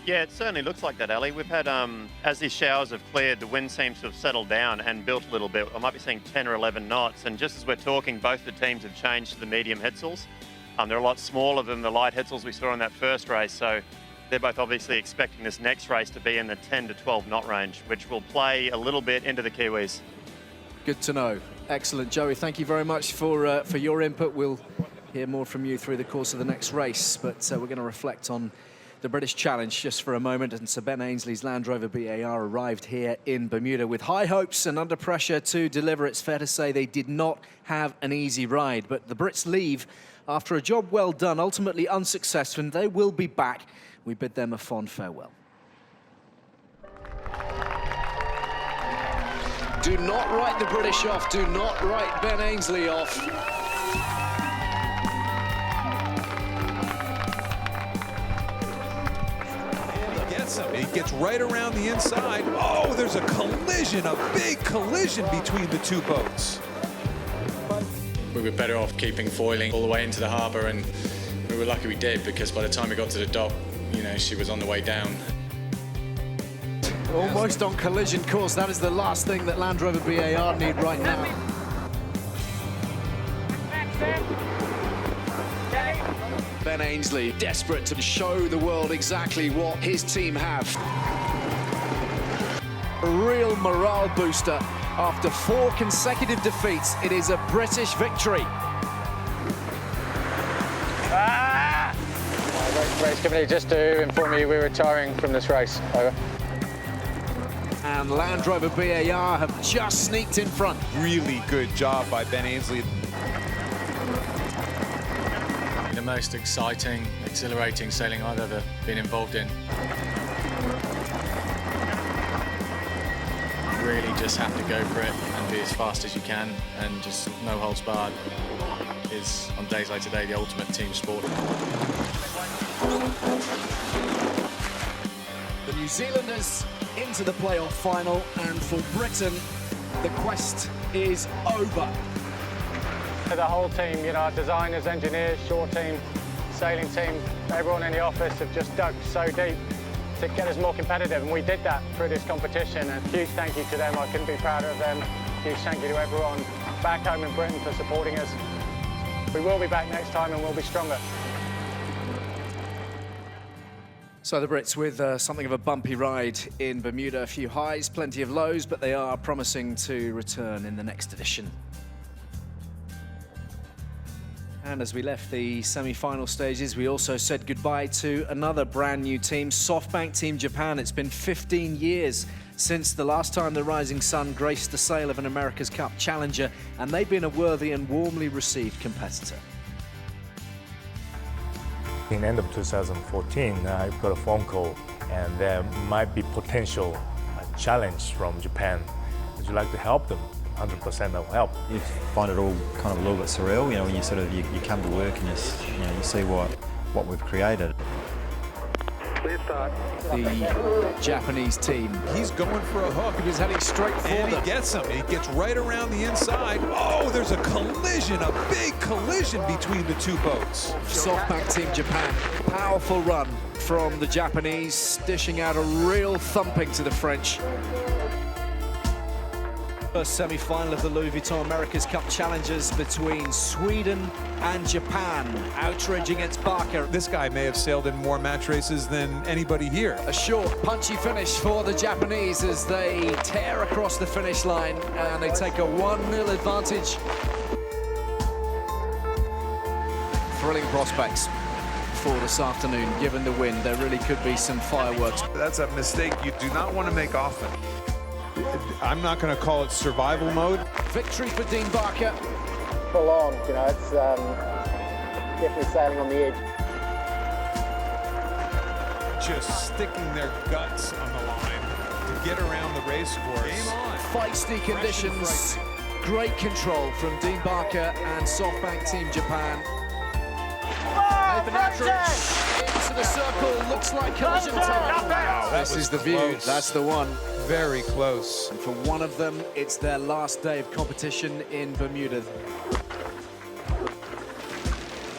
S5: Yeah, it certainly looks like that, Ali. We've had, as these showers have cleared, the wind seems to have settled down and built a little bit. I might be seeing 10 or 11 knots. And just as we're talking, both the teams have changed to the medium hitsails. They're a lot smaller than the light hitsails we saw in that first race. So they're both obviously expecting this next race to be in the 10 to 12 knot range, which will play a little bit into the Kiwis.
S1: Good to know. Excellent, Joey. Thank you very much for your input. We'll hear more from you through the course of the next race, but we're going to reflect on the British Challenge just for a moment. And Sir Ben Ainsley's Land Rover BAR arrived here in Bermuda with high hopes and under pressure to deliver. It's fair to say they did not have an easy ride, but the Brits leave after a job well done, ultimately unsuccessful, and they will be back. We bid them a fond farewell. Do not write the British off. Do not write Ben Ainsley off.
S2: He gets right around the inside. Oh, there's a collision, a big collision between the two boats.
S8: We were better off keeping foiling all the way into the harbour, and we were lucky we did, because by the time we got to the dock, you know, she was on the way down.
S1: Almost on collision course. That is the last thing that Land Rover BAR need right now. Ben Ainsley, desperate to show the world exactly what his team have. A real morale booster. After 4 consecutive defeats, it is a British victory.
S9: Race committee, just to inform you, we're retiring from this race. Over.
S1: And Land Rover BAR have just sneaked in front.
S2: Really good job by Ben Ainsley.
S8: The most exciting, exhilarating sailing I've ever been involved in. Really just have to go for it and be as fast as you can, and just no holds barred is, on days like today, the ultimate team sport.
S1: The New Zealanders into the playoff final, and for Britain, the quest is over.
S9: The whole team, you know, our designers, engineers, shore team, sailing team, everyone in the office have just dug so deep to get us more competitive, and we did that through this competition. And a huge thank you to them. I couldn't be prouder of them. Huge thank you to everyone back home in Britain for supporting us. We will be back next time, and we'll be stronger.
S1: So the Brits with something of a bumpy ride in Bermuda, a few highs, plenty of lows, but they are promising to return in the next edition. And as we left the semi-final stages, we also said goodbye to another brand new team, SoftBank Team Japan. It's been 15 years since the last time the Rising Sun graced the sail of an America's Cup challenger, and they've been a worthy and warmly received competitor.
S10: In the end of 2014, I got a phone call, and there might be potential challenge from Japan. Would you like to help them? 100% I'll help.
S11: You find it all kind of a little bit surreal, you know, when you sort of you come to work and you see what we've created.
S1: The Japanese team.
S2: He's going for a hook.
S1: He was heading straight for
S2: and
S1: them.
S2: He gets him. He gets right around the inside. Oh, there's a collision, a big collision between the two boats.
S1: SoftBank Team Japan, powerful run from the Japanese, dishing out a real thumping to the French. First semi-final of the Louis Vuitton America's Cup Challengers between Sweden and Japan. Outridge against Barker.
S2: This guy may have sailed in more match races than anybody here.
S1: A short, punchy finish for the Japanese as they tear across the finish line and they take a 1-0 advantage. Thrilling prospects for this afternoon. Given the wind, there really could be some fireworks.
S2: That's a mistake you do not want to make often. I'm not going to call it survival mode.
S1: Victory for Dean Barker.
S9: Full on, you know, it's definitely sailing on the edge.
S2: Just sticking their guts on the line to get around the race course. Game on.
S1: Feisty conditions, great control from Dean Barker and SoftBank Team Japan. Nathan Attridge into the circle, looks like collision time.
S2: Wow,
S1: this is the view,
S2: close.
S1: that's the one.
S2: Very close.
S1: And for one of them, it's their last day of competition in Bermuda.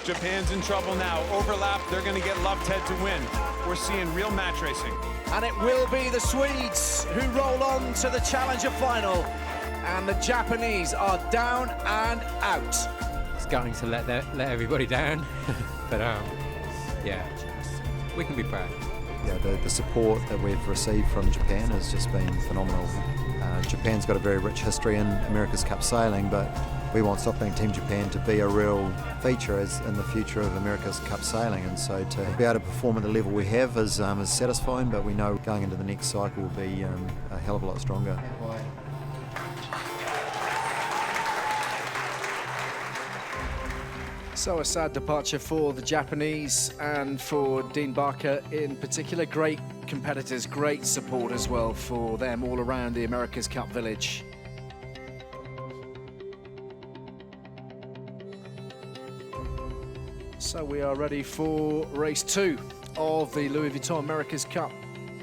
S2: Japan's in trouble now. Overlap, they're going to get Loveted to win. We're seeing real match racing.
S1: And it will be the Swedes who roll on to the Challenger final. And the Japanese are down and out.
S12: It's going to let everybody down, but yeah, we can be proud.
S11: Yeah, the support that we've received from Japan has just been phenomenal. Japan's got a very rich history in America's Cup sailing, but we want SoftBank Team Japan to be a real feature in the future of America's Cup sailing, and so to be able to perform at the level we have is satisfying, but we know going into the next cycle will be a hell of a lot stronger.
S1: So a sad departure for the Japanese and for Dean Barker in particular. Great competitors, great support as well for them all around the America's Cup village. So we are ready for race 2 of the Louis Vuitton America's Cup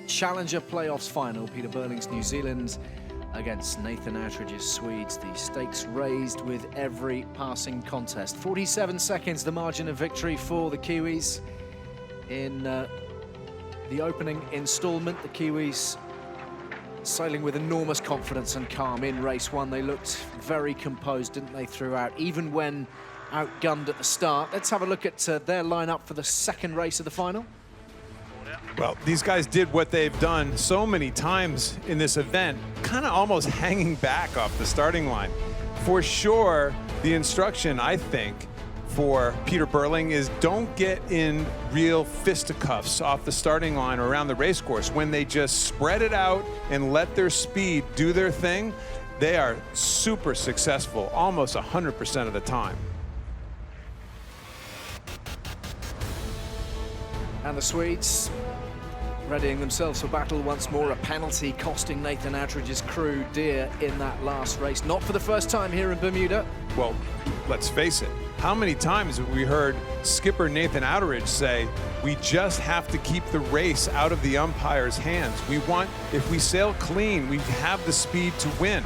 S1: Challenger Playoffs final. Peter Burling's New Zealand against Nathan Attridge's Swedes. The stakes raised with every passing contest. 47 seconds, the margin of victory for the Kiwis. In the opening installment, the Kiwis sailing with enormous confidence and calm in race 1. They looked very composed, didn't they, throughout, even when outgunned at the start. Let's have a look at their lineup for the second race of the final.
S2: Well, these guys did what they've done so many times in this event, kind of almost hanging back off the starting line. For sure, the instruction, I think, for Peter Burling is don't get in real fisticuffs off the starting line or around the race course. When they just spread it out and let their speed do their thing, they are super successful almost 100% of the time.
S1: And the Swedes readying themselves for battle once more. A penalty costing Nathan Attridge's crew dear in that last race. Not for the first time here in Bermuda.
S2: Well, let's face it. How many times have we heard skipper Nathan Attridge say, we just have to keep the race out of the umpire's hands. We want, if we sail clean, we have the speed to win.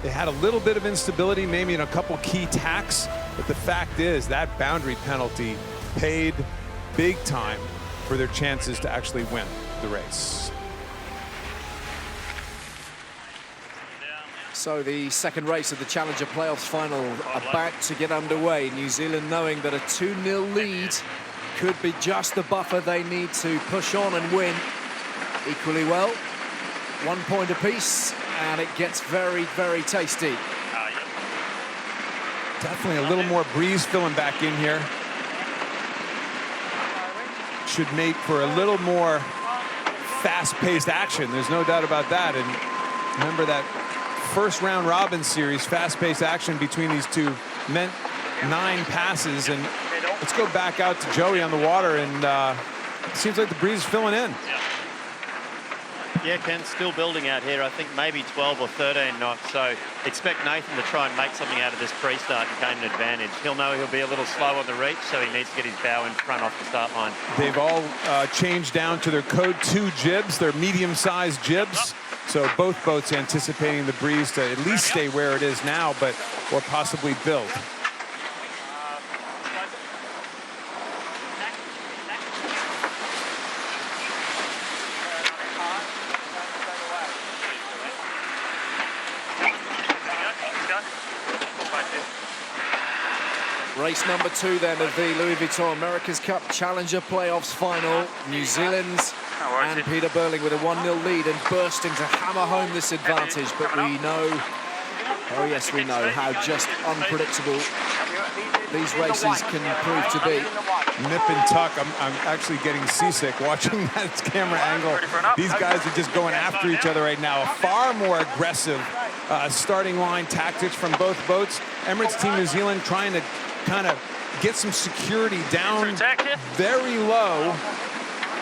S2: They had a little bit of instability, maybe in a couple key tacks, but the fact is that boundary penalty paid big time for their chances to actually win the race.
S1: So the second race of the Challenger Playoffs final about to get underway. New Zealand knowing that a 2-0 lead could be just the buffer they need to push on and win equally well. 1 point apiece, and it gets very, very tasty.
S2: Definitely a little more breeze filling back in here. Should make for a little more fast-paced action. There's no doubt about that. And remember that first round robin series, fast-paced action between these two meant 9 passes. And let's go back out to Joey on the water, and it seems like the breeze is filling in.
S5: Yeah, Ken's still building out here. I think maybe 12 or 13 knots. So expect Nathan to try and make something out of this pre-start and gain an advantage. He'll know he'll be a little slow on the reach, so he needs to get his bow in front off the start line.
S2: They've all changed down to their Code 2 jibs, their medium-sized jibs. So both boats anticipating the breeze to at least stay where it is now, but or possibly build.
S1: Race number 2 then of the Louis Vuitton America's Cup Challenger Playoffs final. New Zealand and Peter Burling with a 1-0 lead and bursting to hammer home this advantage. But we know, oh yes, we know how just unpredictable these races can prove to be.
S2: Nip and tuck. I'm actually getting seasick watching that camera angle. These guys are just going after each other right now. A far more aggressive starting line tactics from both boats. Emirates Team New Zealand trying to kind of get some security down very low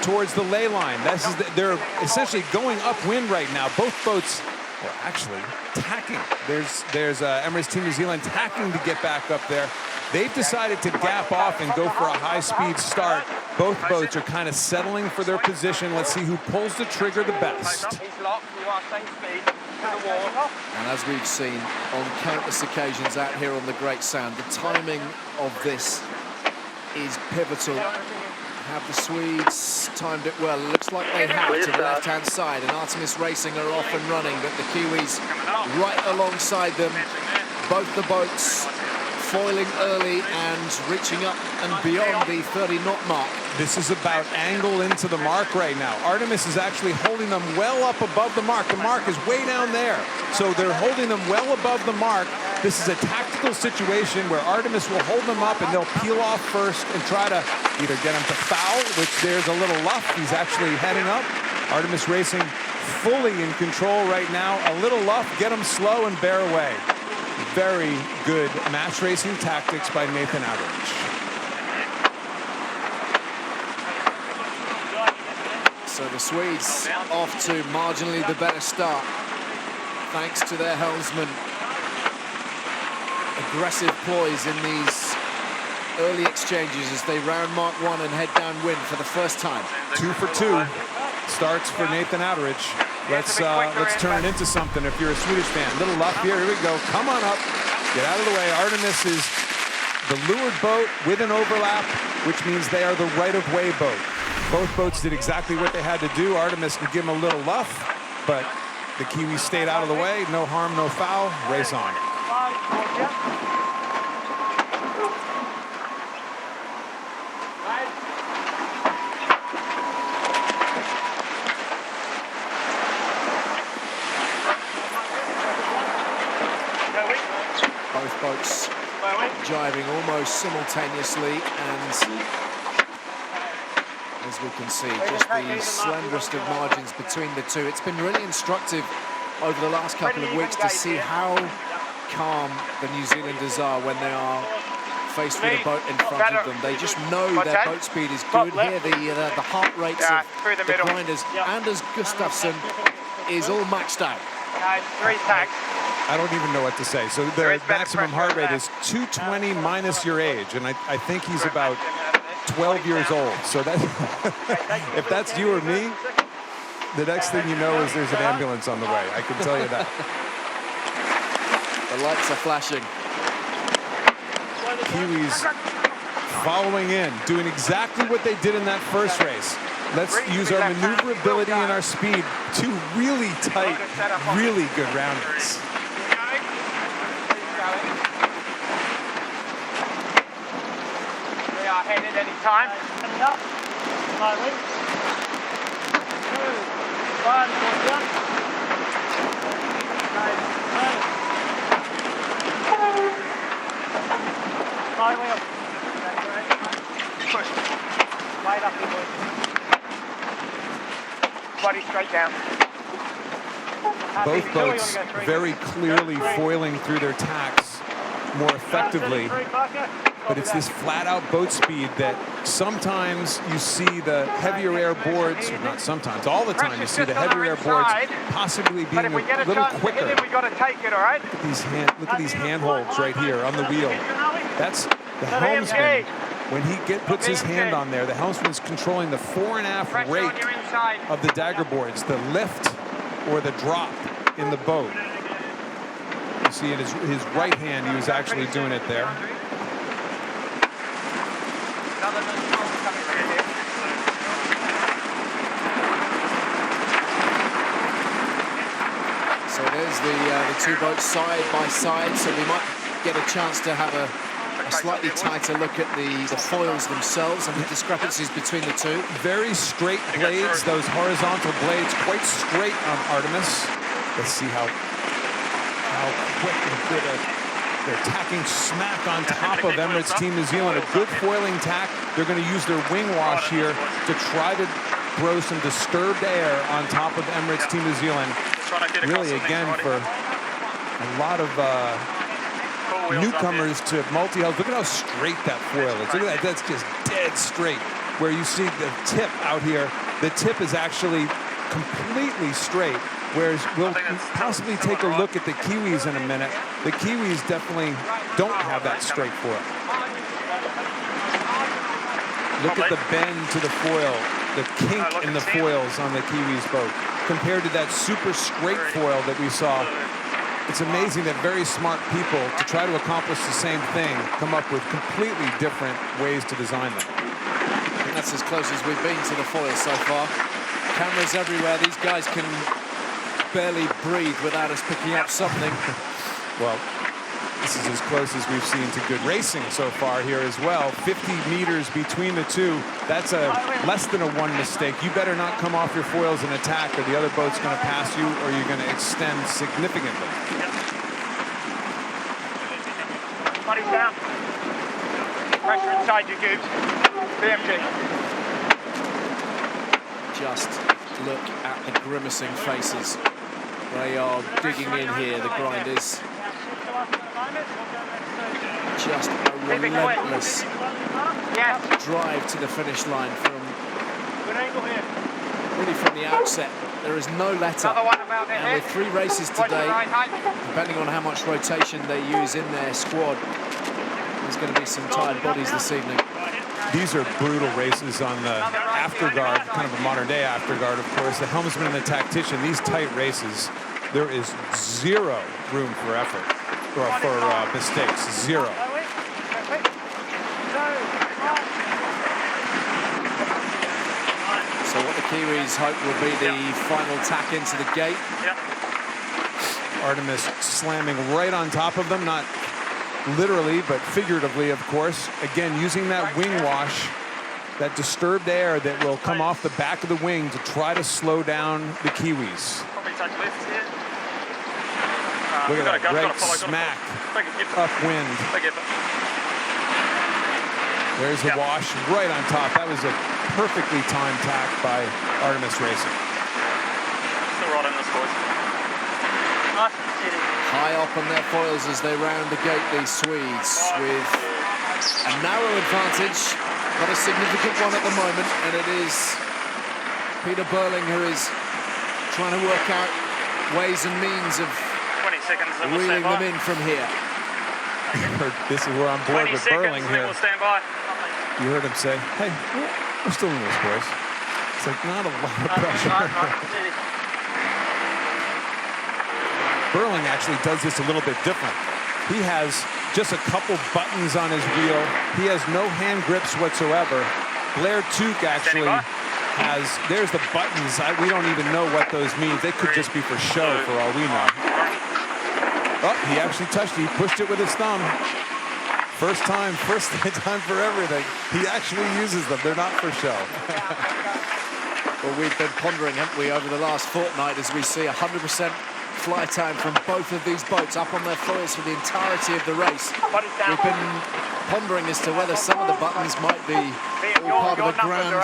S2: towards the ley line. They're essentially going upwind right now. Both boats are actually tacking. There's Emirates Team New Zealand tacking to get back up there. They've decided to gap off and go for a high-speed start. Both boats are kind of settling for their position. Let's see who pulls the trigger the best.
S1: And as we've seen on countless occasions out here on the Great Sound, the timing of this is pivotal. Have the Swedes timed it well? It looks like they have to the left-hand side, and Artemis Racing are off and running, but the Kiwis right alongside them. Both the boats foiling early and reaching up and beyond the 30-knot mark.
S2: This is about angle into the mark right now. Artemis is actually holding them well up above the mark. The mark is way down there. So they're holding them well above the mark. This is a tactical situation where Artemis will hold them up and they'll peel off first and try to either get him to foul, which there's a little luff. He's actually heading up. Artemis Racing fully in control right now. A little luff, get him slow and bear away. Very good match racing tactics by Nathan Outridge.
S1: So the Swedes off to marginally the better start, thanks to their helmsman. Aggressive ploys in these early exchanges as they round Mark 1 and head downwind for the first time.
S2: 2 for 2 starts for Nathan Outridge. Let's turn it into something if you're a Swedish fan. Little luck here. Here we go. Come on up. Get out of the way. Artemis is the lured boat with an overlap, which means they are the right-of-way boat. Both boats did exactly what they had to do. Artemis could give them a little luff, but the Kiwis stayed out of the way. No harm, no foul. Race on.
S1: Both boats jiving almost simultaneously, and as we can see, just the slenderest of margins between the two. It's been really instructive over the last couple of weeks to see how calm the New Zealanders are when they are faced with a boat in front of them. They just know their boat speed is good here. The heart rates of the grinders. Anders Gustafsson is all maxed out.
S7: 3 tacks.
S2: I don't even know what to say. So the maximum heart rate is 220 minus your age, and I think he's about 12 years old. So that if that's you or me, the next thing you know is there's an ambulance on the way. I can tell you that.
S1: The lights are flashing.
S2: Kiwis following in, doing exactly what they did in that first race. Let's use our maneuverability and our speed. 2 really tight, really good roundings.
S7: We are headed any time. Coming up. 5 wings. 2, 1, Fly wheel. Push. Wide up, boys. Body straight down.
S2: Both boats very clearly foiling through their tacks more effectively, but it's this flat-out boat speed that sometimes you see the heavier air boards, not sometimes, all the time you see the heavier air boards possibly being a little quicker.
S7: We got to take it, all right?
S2: Look at these handholds right here on the wheel. That's the helmsman. When he puts his hand on there, the helmsman's controlling the 4.5 rate of the dagger boards, the lift or the drop in the boat. You see in his right hand, he was actually doing it there.
S1: So there's the 2 boats side by side, so we might get a chance to have a a slightly tighter look at the foils themselves and the discrepancies between the two.
S2: Very straight blades, those horizontal blades, quite straight on Artemis. Let's see how quick and good they're tacking smack on top of Emirates Team New Zealand. A good foiling tack. They're going to use their wing wash here to try to throw some disturbed air on top of Emirates Team New Zealand. Really, again, for a lot of newcomers to multi-hulls. Look at how straight that foil is. Look at that. That's just dead straight. Where you see the tip out here, the tip is actually completely straight. Whereas we'll possibly take a look at the Kiwis in a minute. The Kiwis definitely don't have that straight foil. Look at the bend to the foil, the kink in the foils on the Kiwis boat compared to that super straight foil that we saw. It's amazing that very smart people, to try to accomplish the same thing, come up with completely different ways to design them.
S1: I think that's as close as we've been to the foil so far. Cameras everywhere. These guys can barely breathe without us picking up something.
S2: Well, this is as close as we've seen to good racing so far here as well. 50 meters between the two. That's a less than a one mistake. You better not come off your foils and attack, or the other boat's going to pass you, or you're going to extend significantly.
S7: Bodies down. Pressure inside your goose. BMG.
S1: Just look at the grimacing faces. They are digging in here, the grinders. Just a relentless drive to the finish line really from the outset. There is no let up. And with 3 races today, depending on how much rotation they use in their squad, there's going to be some tired bodies this evening.
S2: These are brutal races on the afterguard, kind of a modern-day afterguard, of course. The helmsman and the tactician, these tight races, there is zero room for effort, or for mistakes, zero.
S1: So what the Kiwis hope will be the final tack into the gate.
S2: Artemis slamming right on top of them, not literally, but figuratively, of course. Again, using that wing wash, that disturbed air that will come off the back of the wing to try to slow down the Kiwis. Look at that great smack upwind. There's the wash right on top. That was a perfectly timed tack by Artemis Racing.
S6: Still right in this, boys.
S1: High up on their foils as they round the gate, these Swedes, with a narrow advantage, but a significant one at the moment, and it is Peter Burling who is trying to work out ways and means of
S6: 20 seconds,
S1: reeling them in from here.
S2: This is where I'm bored with Burling here.
S6: We'll stand by.
S2: You heard him say, hey, we're still in this, boys. It's like not a lot of pressure. Burling actually does this a little bit different. He has just a couple buttons on his wheel. He has no hand grips whatsoever. Blair Tuke actually has, there's the buttons. We don't even know what those mean. They could just be for show for all we know. Oh, he actually touched it. He pushed it with his thumb. First time for everything. He actually uses them. They're not for show.
S1: Well, we've been pondering, haven't we, over the last fortnight as we see 100% fly time from both of these boats up on their foils for the entirety of the race. We've been pondering as to whether some of the buttons might be all part of a grand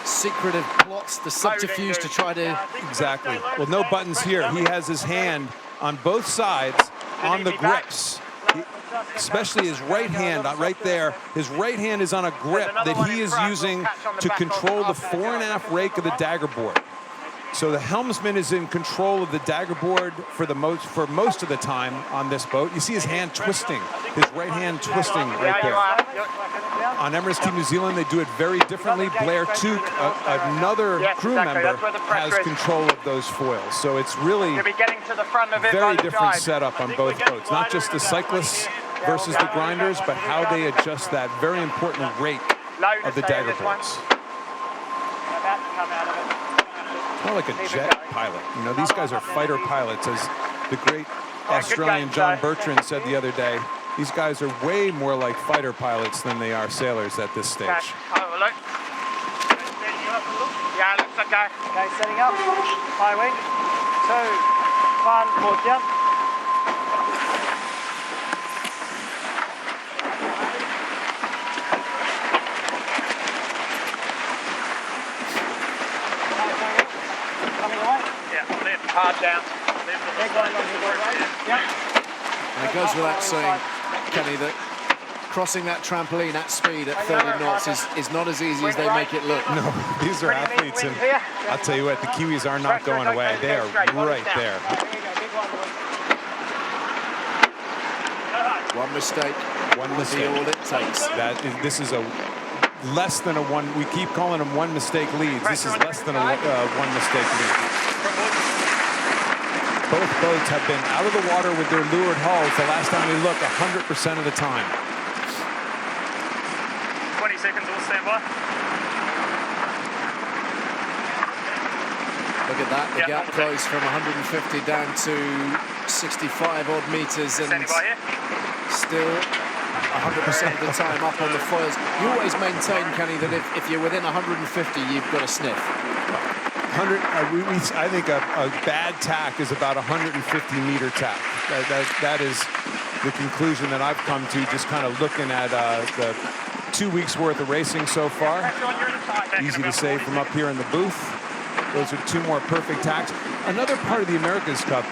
S1: secretive plots, the subterfuge to try to...
S2: Exactly. Well, no buttons here. He has his hand on both sides on the grips. Especially his right hand, right there. His right hand is on a grip that he is using to control the fore and aft rake of the dagger board. So the helmsman is in control of the dagger board for most of the time on this boat. You see his hand twisting, his right hand twisting right there. On Emirates Team New Zealand, they do it very differently. Blair Tuke, another crew member, has control of those foils. So it's really very different setup on both boats. Not just the cyclists versus the grinders, but how they adjust that very important rake of the dagger boards. More like a jet pilot. You know, these guys are fighter pilots, as the great Australian John Bertrand said the other day. These guys are way more like fighter pilots than they are sailors at this stage.
S7: Okay, have a look. Yeah, looks okay. Okay, setting up. High wing. 2, 1, more jump. Coming away? Yeah, lift hard down.
S1: And it goes without saying, Kenny, that crossing that trampoline at speed at 30 knots is not as easy as they make it look.
S2: No, these are athletes, and I'll tell you what, the Kiwis are not going away. They are right there.
S1: One mistake.
S2: One mistake.
S1: All it takes.
S2: This is a less than a one. We keep calling them one mistake leads. This is less than a one mistake lead. Both boats have been out of the water with their lured hulls the last time we looked 100% of the time.
S7: 20 seconds, all stand by.
S1: Look at that, the gap closed from 150 down to 65 odd meters, and still 100% of the time up on the foils. You always maintain, Kenny, that if you're within 150, you've got a sniff.
S2: I think a bad tack is about 150-meter tack. That is the conclusion that I've come to, just kind of looking at the 2 weeks worth of racing so far. Easy to say from up here in the booth. Those are 2 more perfect tacks. Another part of the America's Cup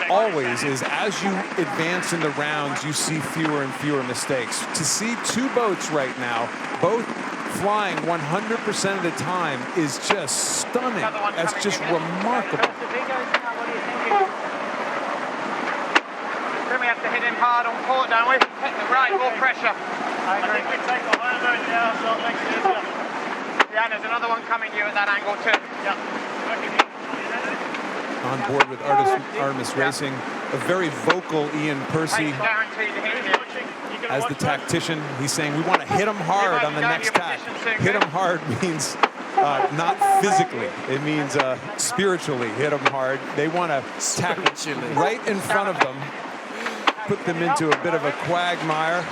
S2: always is, as you advance in the rounds, you see fewer and fewer mistakes. To see 2 boats right now, both flying 100% of the time, is just stunning. That's just remarkable.
S7: Then we have to hit him hard on port, don't we? Hit the right, more pressure. I think we take the higher mode now, so it makes it easier. Yeah, there's another one coming you at that angle too. Yeah.
S2: On board with Artemis Racing, a very vocal Ian Percy. As the tactician, he's saying we want to hit them hard on the next tack. Hit them hard means not physically. It means spiritually hit them hard. They want to tack right in front of them, put them into a bit of a quagmire,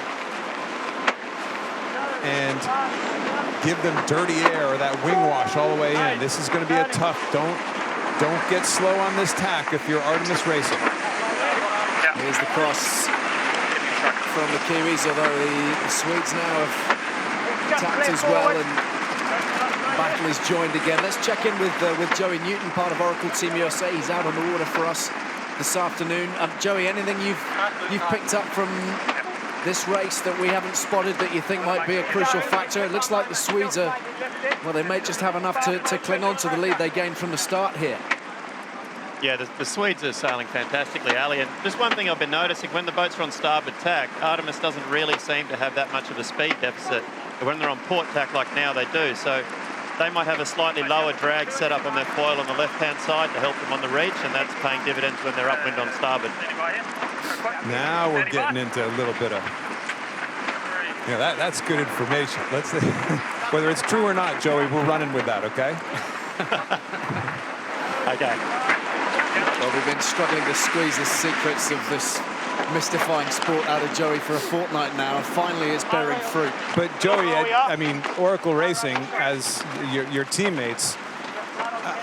S2: and give them dirty air or that wing wash all the way in. This is going to be a tough. Don't get slow on this tack if you're Artemis Racing.
S1: Here's the cross from the Kiwis, although the Swedes now have tacked as well, and battle is joined again. Let's check in with Joey Newton, part of Oracle Team USA. He's out on the water for us this afternoon. Joey, anything you've picked up from this race that we haven't spotted that you think might be a crucial factor? It looks like the Swedes are, well, they may just have enough to cling on to the lead they gained from the start here.
S5: Yeah, the Swedes are sailing fantastically, Ali. And just one thing I've been noticing, when the boats are on starboard tack, Artemis doesn't really seem to have that much of a speed deficit. When they're on port tack like now, they do. So they might have a slightly lower drag set up on their foil on the left-hand side to help them on the reach, and that's paying dividends when they're upwind on starboard.
S2: Now we're getting into a little bit of... Yeah, that's good information. Let's see. Whether it's true or not, Joey, we're running with that, okay?
S5: Okay.
S1: Well, we've been struggling to squeeze the secrets of this mystifying sport out of Joey for a fortnight now, and finally it's bearing fruit.
S2: But Joey, I mean, Oracle Racing, as your teammates,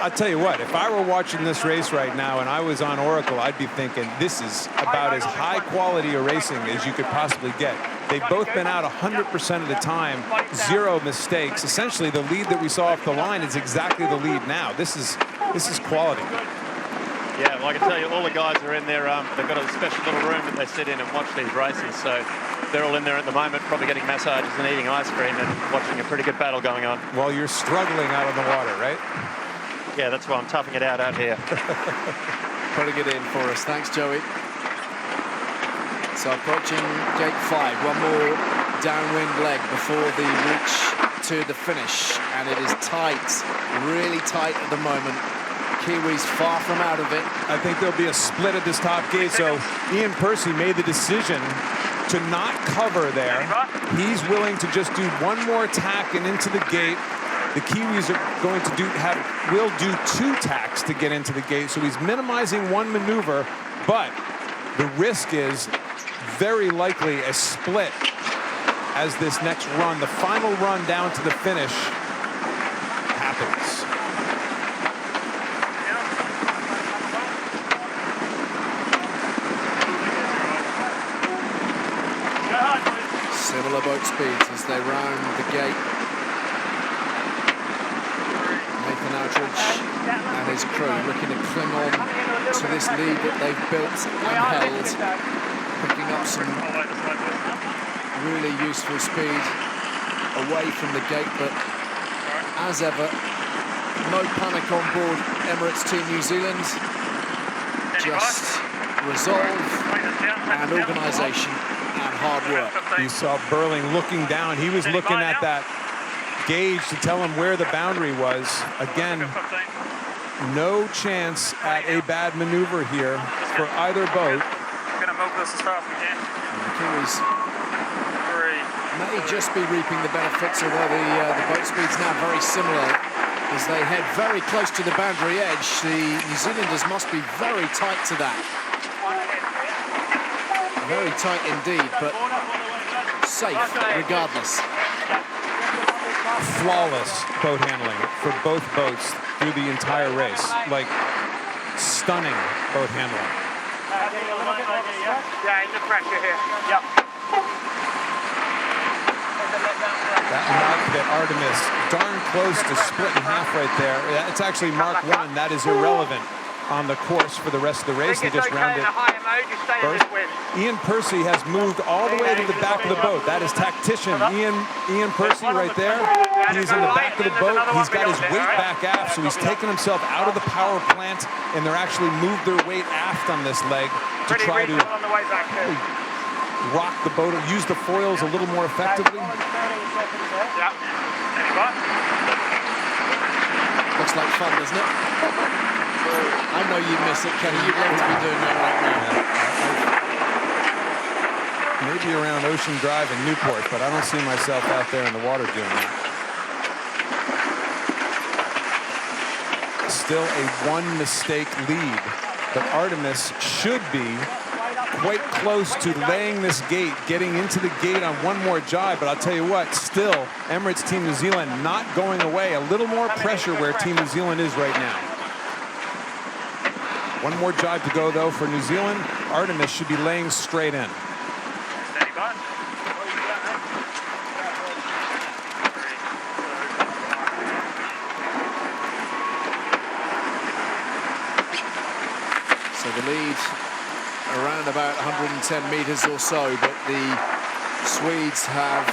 S2: I'll tell you what, if I were watching this race right now and I was on Oracle, I'd be thinking this is about as high quality a racing as you could possibly get. They've both been out 100% of the time, 0 mistakes. Essentially, the lead that we saw off the line is exactly the lead now. This is quality.
S5: Yeah, well, I can tell you, all the guys are in there. They've got a special little room that they sit in and watch these races. So they're all in there at the moment, probably getting massages and eating ice cream and watching a pretty good battle going on.
S2: While you're struggling out on the water, right?
S5: Yeah, that's why I'm toughing it out here.
S1: Putting it in for us. Thanks, Joey. So approaching gate 5, one more downwind leg before the reach to the finish, and it is tight, really tight at the moment. Kiwis far from out of it.
S2: I think there'll be a split at this top gate, so Ian Percy made the decision to not cover there. He's willing to just do one more tack and into the gate. The Kiwis are going to will do 2 tacks to get into the gate, so he's minimizing one maneuver, but the risk is very likely a split as this next run, the final run down to the finish, happens.
S1: Similar boat speeds as they round the gate. Nathan Outridge and his crew looking to cling on to this lead that they've built and held, picking up some really useful speed away from the gate, but as ever, no panic on board Emirates Team New Zealand, just resolve and organisation and hard work.
S2: You saw Burling looking down. He was looking at that gauge to tell him where the boundary was. Again, no chance at a bad maneuver here for either boat.
S6: Gonna milk this as fast as we can.
S1: And the Kiwis may just be reaping the benefits, although the boat speed's now very similar as they head very close to the boundary edge. The New Zealanders must be very tight to that. Very tight indeed, but safe regardless.
S2: Flawless boat handling for both boats through the entire race. Like, stunning boat handling.
S7: Yeah, in the pressure here. Yep.
S2: That mark that Artemis, darn close to split in half right there. It's actually Mark 1. That is irrelevant on the course for the rest of the race. They just rounded first. Ian Percy has moved all the way to the back of the boat. That is tactician Ian Percy right there. He's in the back of the boat. He's got his weight back aft, so he's taken himself out of the power plant, and they're actually moved their weight aft on this leg to try to rock the boat, use the foils a little more effectively.
S1: Looks like fun, doesn't it? I know you miss it, Kenny. You'd love to be doing that right
S2: now. Maybe around Ocean Drive in Newport, but I don't see myself out there in the water doing that. Still a one-mistake lead, but Artemis should be quite close to laying this gate, getting into the gate on one more jibe. But I'll tell you what, still, Emirates Team New Zealand not going away. A little more pressure where Team New Zealand is right now. One more jibe to go, though, for New Zealand. Artemis should be laying straight in.
S1: So the lead around about 110 meters or so, but the Swedes have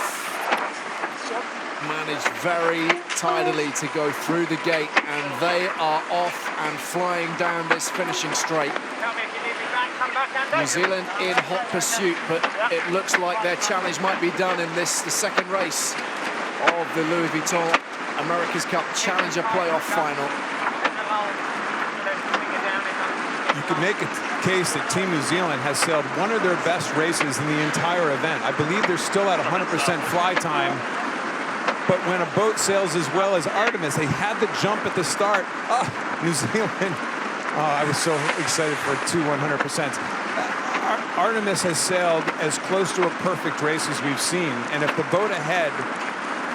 S1: managed very tidily to go through the gate, and they are off and flying down this finishing straight. New Zealand in hot pursuit, but it looks like their challenge might be done in this, the second race of the Louis Vuitton America's Cup Challenger Playoff Final.
S2: You could make a case that Team New Zealand has sailed one of their best races in the entire event. I believe they're still at 100% fly time, but when a boat sails as well as Artemis, they had the jump at the start. New Zealand, I was so excited for 100%. Artemis has sailed as close to a perfect race as we've seen, and if the boat ahead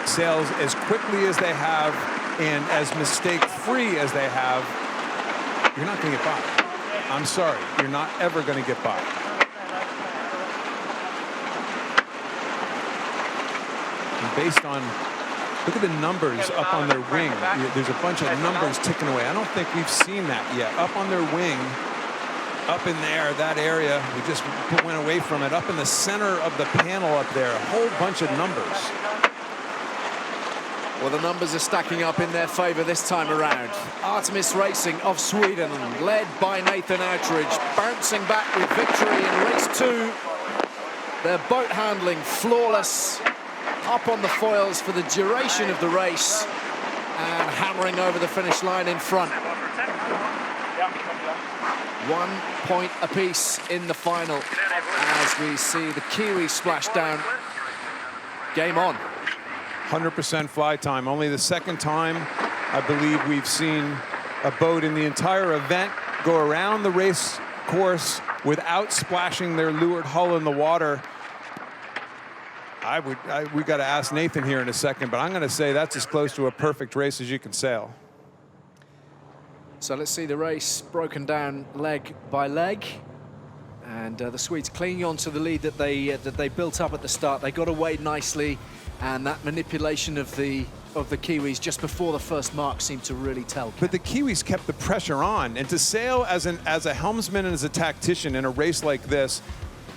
S2: sails as quickly as they have and as mistake-free as they have, you're not going to get by. I'm sorry, you're not ever going to get by. And based on, look at the numbers up on their wing. There's a bunch of numbers ticking away. I don't think we've seen that yet. Up on their wing, up in there, that area, we just went away from it. Up in the center of the panel up there, a whole bunch of numbers.
S1: Well, the numbers are stacking up in their favor this time around. Artemis Racing of Sweden, led by Nathan Outridge, bouncing back with victory in race 2. Their boat handling flawless, up on the foils for the duration of the race, and hammering over the finish line in front. 1 point apiece in the final as we see the Kiwis splash down. Game on.
S2: 100% fly time. Only the second time, I believe, we've seen a boat in the entire event go around the race course without splashing their leeward hull in the water. We got to ask Nathan here in a second, but I'm going to say that's as close to a perfect race as you can sail.
S1: So let's see the race broken down leg by leg. And the Swedes clinging on to the lead that they built up at the start. They got away nicely, and that manipulation of the Kiwis just before the first mark seemed to really tell.
S2: But the Kiwis kept the pressure on, and to sail as a helmsman and as a tactician in a race like this,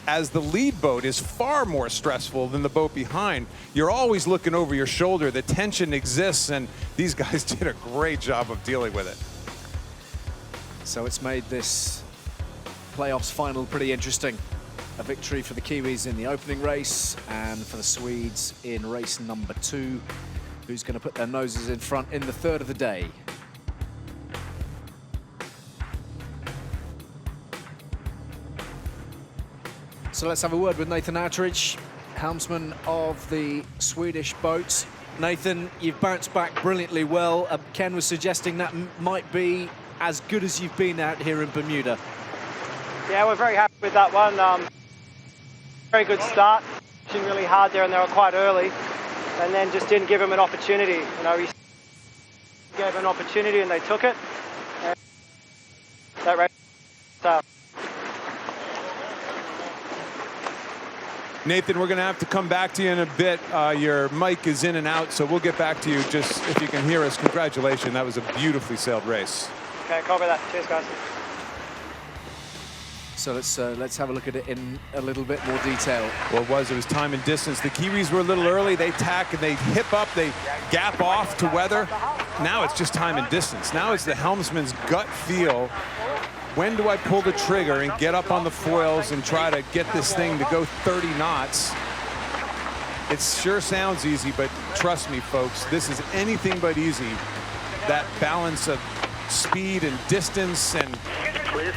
S2: as the lead boat is far more stressful than the boat behind. You're always looking over your shoulder. The tension exists, and these guys did a great job of dealing with it.
S1: So it's made this playoffs final pretty interesting. A victory for the Kiwis in the opening race, and for the Swedes in race number 2. Who's going to put their noses in front in the third of the day? So let's have a word with Nathan Outridge, helmsman of the Swedish boat. Nathan, you've bounced back brilliantly well. Ken was suggesting that might be as good as you've been out here in Bermuda.
S3: Yeah, we're very happy with that one. Very good start. Pushing really hard there, and they were quite early, and then just didn't give them an opportunity. You know, we gave an opportunity and they took it. And that race. So.
S2: Nathan, we're going to have to come back to you in a bit. Your mic is in and out, so we'll get back to you just if you can hear us. Congratulations. That was a beautifully sailed race.
S3: Okay, copy that. Cheers, guys.
S1: So let's have a look at it in a little bit more detail.
S2: Well, it was time and distance. The Kiwis were a little early. They tack and they hip up, they gap off to weather. Now it's just time and distance. Now it's the helmsman's gut feel. When do I pull the trigger and get up on the foils and try to get this thing to go 30 knots? It sure sounds easy, but trust me, folks, this is anything but easy. That balance of speed and distance, and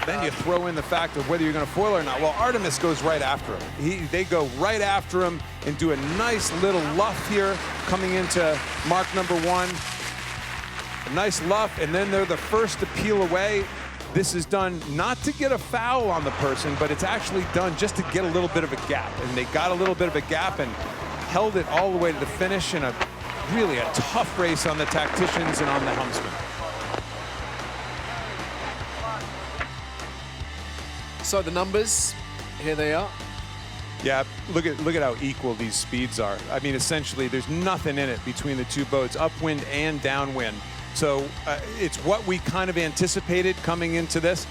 S2: then you throw in the fact of whether you're going to foil or not. Well, Artemis goes right after him. They go right after him and do a nice little luff here coming into mark number 1. A nice luff, and then they're the first to peel away. This is done not to get a foul on the person, but it's actually done just to get a little bit of a gap. And they got a little bit of a gap and held it all the way to the finish in really a tough race on the tacticians and on the helmsman.
S1: So the numbers, here they are.
S2: Yeah, look at how equal these speeds are. I mean, essentially, there's nothing in it between the two boats, upwind and downwind. So it's what we kind of anticipated coming into this.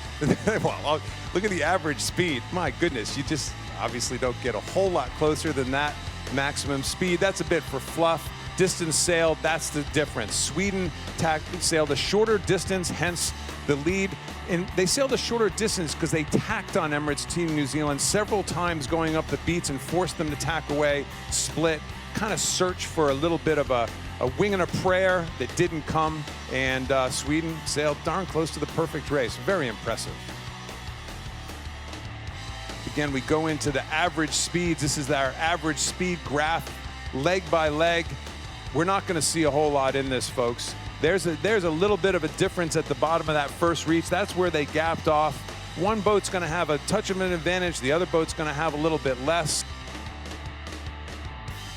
S2: Well, look at the average speed. My goodness, you just obviously don't get a whole lot closer than that maximum speed. That's a bit for fluff. Distance sailed, that's the difference. Sweden sailed a shorter distance, hence the lead. And they sailed a shorter distance because they tacked on Emirates Team New Zealand several times going up the beats and forced them to tack away, split, kind of search for a little bit of a wing and a prayer that didn't come, and Sweden sailed darn close to the perfect race. Very impressive. Again, we go into the average speeds. This is our average speed graph, leg by leg. We're not going to see a whole lot in this, folks. There's a little bit of a difference at the bottom of that first reach. That's where they gapped off. One boat's going to have a touch of an advantage. The other boat's going to have a little bit less.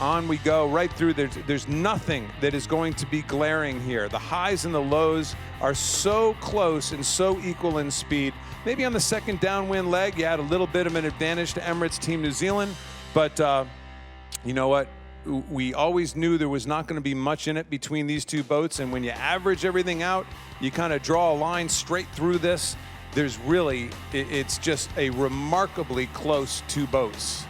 S2: On we go right through. There's nothing that is going to be glaring here. The highs and the lows are so close and so equal in speed. Maybe on the second downwind leg, you had a little bit of an advantage to Emirates Team New Zealand, but you know what? We always knew there was not going to be much in it between these two boats, and when you average everything out, you kind of draw a line straight through this. There's really, it's just a remarkably close two boats.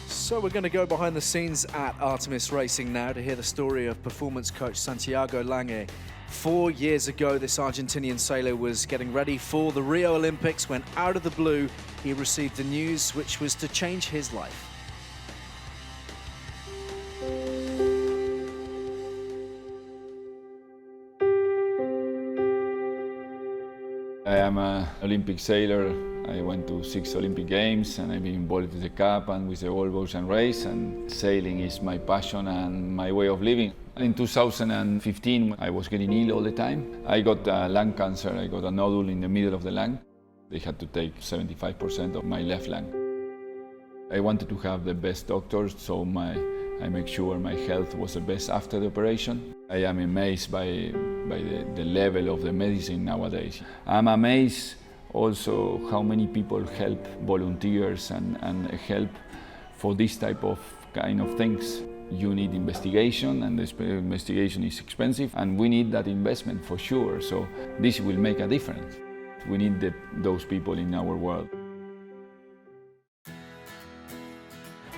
S1: So we're going to go behind the scenes at Artemis Racing now to hear the story of performance coach Santiago Lang. 4 years ago, this Argentinian sailor was getting ready for the Rio Olympics when out of the blue, he received the news which was to change his life.
S13: I am an Olympic sailor I went to 6 Olympic Games and I've been involved with the Cup and with the World Ocean Race, and sailing is my passion and my way of living. In 2015, I was getting ill all the time. I got lung cancer. I got a nodule in the middle of the lung. They had to take 75% of my left lung. I wanted to have the best doctors, so I make sure my health was the best after the operation. I am amazed by the level of the medicine nowadays. I'm amazed also how many people help volunteers and help for this type of kind of things. You need investigation, and the investigation is expensive, and we need that investment for sure. So this will make a difference. We need those people in our world.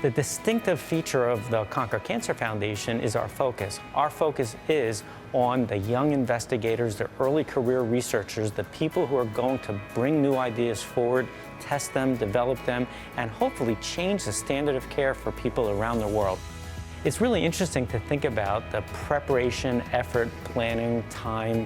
S14: The distinctive feature of the Conquer Cancer Foundation is our focus. Our focus is on the young investigators, the early career researchers, the people who are going to bring new ideas forward, test them, develop them, and hopefully change the standard of care for people around the world. It's really interesting to think about the preparation, effort, planning, time,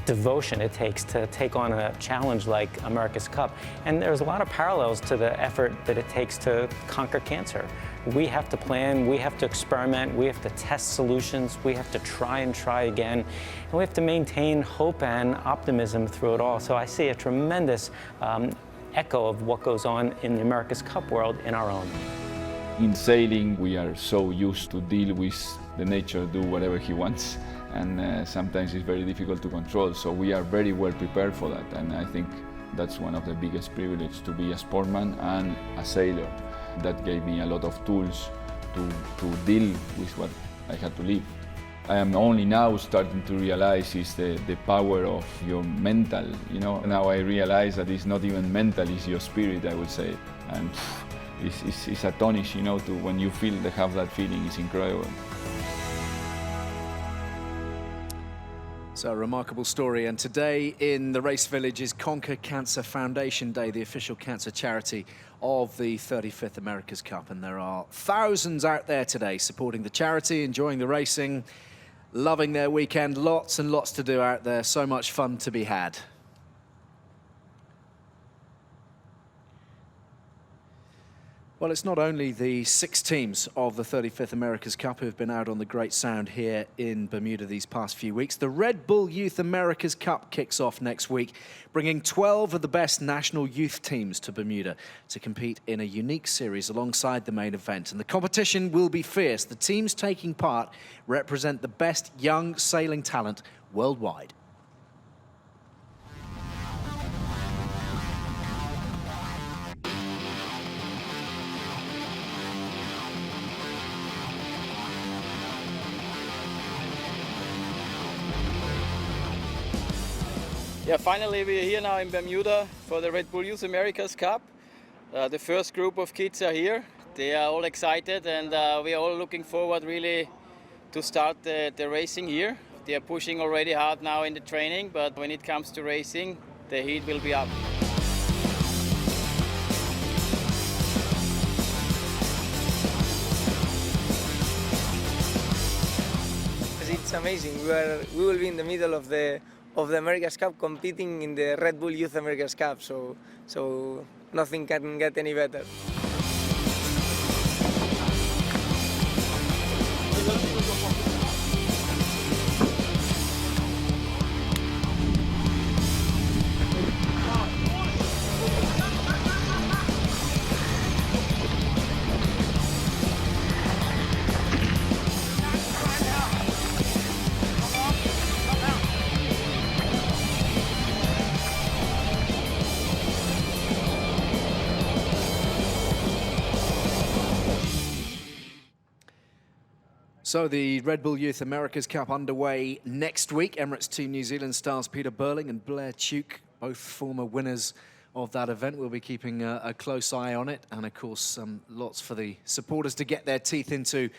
S14: devotion it takes to take on a challenge like America's Cup. And there's a lot of parallels to the effort that it takes to conquer cancer. We have to plan, we have to experiment, we have to test solutions, we have to try and try again, and we have to maintain hope and optimism through it all. So I see a tremendous echo of what goes on in the America's Cup world in our own.
S13: In sailing, we are so used to deal with the nature, do whatever he wants. And sometimes it's very difficult to control, so we are very well prepared for that, and I think that's one of the biggest privileges, to be a sportsman and a sailor. That gave me a lot of tools to deal with what I had to live. I am only now starting to realize is the power of your mental, you know. Now I realize that it's not even mental, it's your spirit, I would say. And it's astonishing, you know, to when you have that feeling, it's incredible.
S1: So a remarkable story, and today in the Race Village is Conquer Cancer Foundation Day, the official cancer charity of the 35th America's Cup, and there are thousands out there today supporting the charity, enjoying the racing, loving their weekend. Lots and lots to do out there, so much fun to be had. Well, it's not only the 6 teams of the 35th America's Cup who have been out on the Great Sound here in Bermuda these past few weeks. The Red Bull Youth America's Cup kicks off next week, bringing 12 of the best national youth teams to Bermuda to compete in a unique series alongside the main event. And the competition will be fierce. The teams taking part represent the best young sailing talent worldwide.
S15: Yeah, finally we are here now in Bermuda for the Red Bull Youth America's Cup. The first group of kids are here. They are all excited, and we are all looking forward really to start the racing here. They are pushing already hard now in the training, but when it comes to racing, the heat will be up.
S16: It's amazing. We will be in the middle of the America's Cup competing in the Red Bull Youth America's Cup, so nothing can get any better.
S1: So the Red Bull Youth America's Cup underway next week. Emirates Team New Zealand stars Peter Burling and Blair Tuke, both former winners of that event. We'll be keeping a close eye on it, and of course lots for the supporters to get their teeth into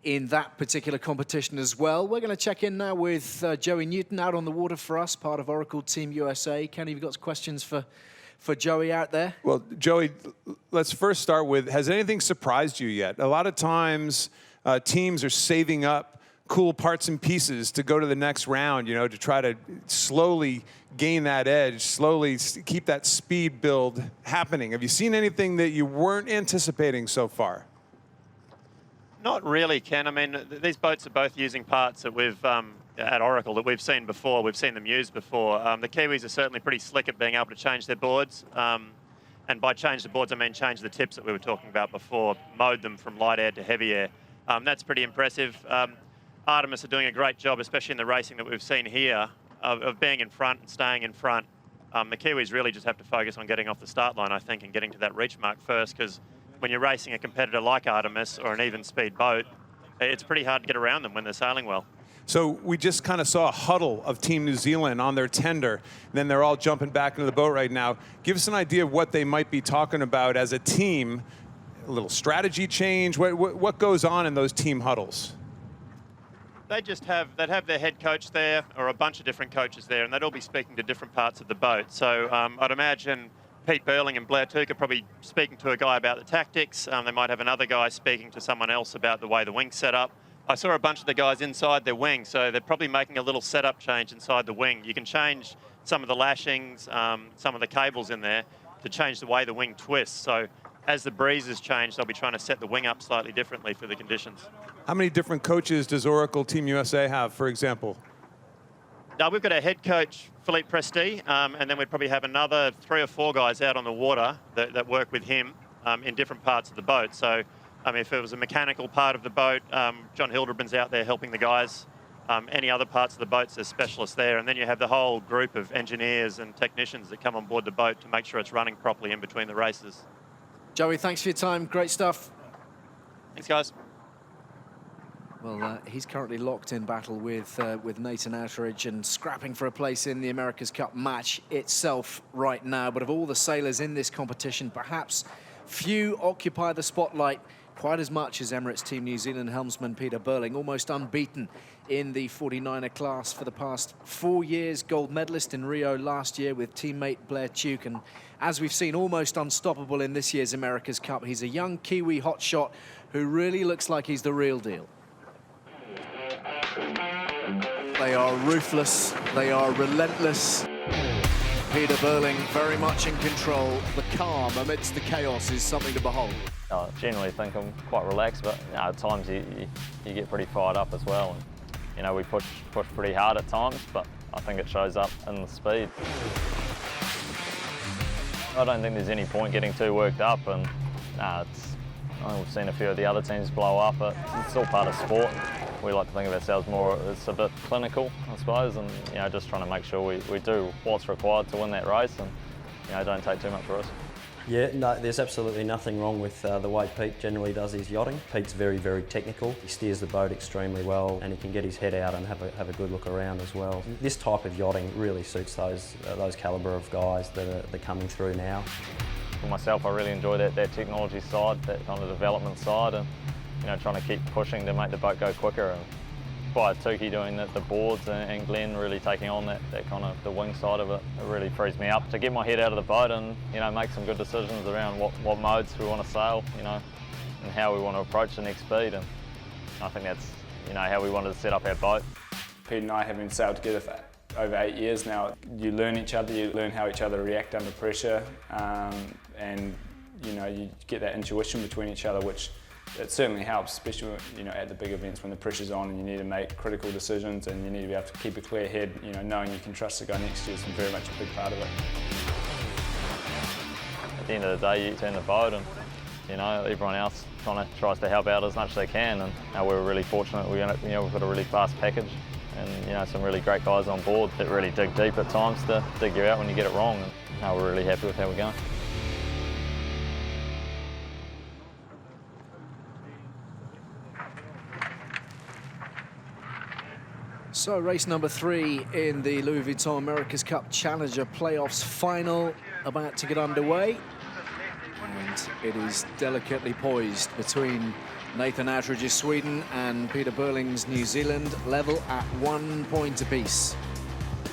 S1: in that particular competition as well. We're going to check in now with Joey Newton out on the water for us, part of Oracle Team USA. Kenny, have you got questions for Joey out there?
S2: Well, Joey, let's first start with, has anything surprised you yet? A lot of times teams are saving up cool parts and pieces to go to the next round, you know, to try to slowly gain that edge, slowly keep that speed build happening? Have you seen anything that you weren't anticipating so far?
S5: Not really, Ken. I mean, these boats are both using parts that we've, at Oracle, that we've seen before. We've seen them used before. The Kiwis are certainly pretty slick at being able to change their boards. And by change the boards, I mean change the tips that we were talking about before, mode them from light air to heavy air. That's pretty impressive. Artemis are doing a great job, especially in the racing that we've seen here, of being in front and staying in front. The Kiwis really just have to focus on getting off the start line, I think, and getting to that reach mark first, because when you're racing a competitor like Artemis or an even speed boat, it's pretty hard to get around them when they're sailing well.
S2: So we just kind of saw a huddle of Team New Zealand on their tender. Then they're all jumping back into the boat right now. Give us an idea of what they might be talking about as a team, a little strategy change. What goes on in those team huddles?
S5: They'd have their head coach there, or a bunch of different coaches there, and they'd all be speaking to different parts of the boat. So I'd imagine Pete Burling and Blair Tuke are probably speaking to a guy about the tactics. They might have another guy speaking to someone else about the way the wing's set up. I saw a bunch of the guys inside their wing, so they're probably making a little setup change inside the wing. You can change some of the lashings, some of the cables in there to change the way the wing twists. So as the breezes change, they'll be trying to set the wing up slightly differently for the conditions.
S2: How many different coaches does Oracle Team USA have, for example?
S5: Now, we've got a head coach, Philippe Presti, and then we'd probably have another 3 or 4 guys out on the water that work with him in different parts of the boat. So, I mean, if it was a mechanical part of the boat, John Hildebrand's out there helping the guys. Any other parts of the boats, there's specialists there. And then you have the whole group of engineers and technicians that come on board the boat to make sure it's running properly in between the races.
S1: Joey, thanks for your time. Great stuff.
S5: Thanks, guys.
S1: Well, he's currently locked in battle with Nathan Outteridge and scrapping for a place in the America's Cup match itself right now. But of all the sailors in this competition, perhaps few occupy the spotlight quite as much as Emirates Team New Zealand helmsman Peter Burling, almost unbeaten in the 49er class for the past 4 years, gold medalist in Rio last year with teammate Blair Tuke, and as we've seen, almost unstoppable in this year's America's Cup. He's a young Kiwi hotshot who really looks like he's the real deal. They are ruthless, they are relentless. Peter Burling very much in control. The calm amidst the chaos is something to behold.
S4: I generally think I'm quite relaxed, but you know, at times you get pretty fired up as well. And, you know, we push pretty hard at times, but I think it shows up in the speed. I don't think there's any point getting too worked up, and we've seen a few of the other teams blow up, but it's all part of sport. We like to think of ourselves more as a bit clinical, I suppose, and you know, just trying to make sure we do what's required to win that race, and you know, don't take too much risk.
S17: Yeah, no, there's absolutely nothing wrong with the way Pete generally does his yachting. Pete's very, very technical. He steers the boat extremely well, and he can get his head out and have a good look around as well. This type of yachting really suits those calibre of guys that are coming through now.
S4: For myself, I really enjoy that technology side, that kind of development side, and you know, trying to keep pushing to make the boat go quicker. And by Tuki doing the boards and Glenn really taking on that kind of the wing side of it, it really frees me up to get my head out of the boat and you know, make some good decisions around what modes we want to sail, you know, and how we want to approach the next speed. And I think that's you know, how we wanted to set up our boat.
S18: Pete and I have been sailed together for over 8 years now. You learn each other, you learn how each other react under pressure, and you know, you get that intuition between each other, which it certainly helps, especially you know, at the big events when the pressure's on and you need to make critical decisions and you need to be able to keep a clear head. You know, knowing you can trust the guy next to you is very much a big part of it.
S4: At the end of the day, you turn the boat, and you know, everyone else kind of tries to help out as much as they can. And we're really fortunate. We've got a really fast package, and you know, some really great guys on board that really dig deep at times to dig you out when you get it wrong. And we're really happy with how we're going.
S1: So race number 3 in the Louis Vuitton America's Cup Challenger Playoffs final about to get underway. And it is delicately poised between Nathan Outteridge's Sweden and Peter Burling's New Zealand, level at 1 point apiece.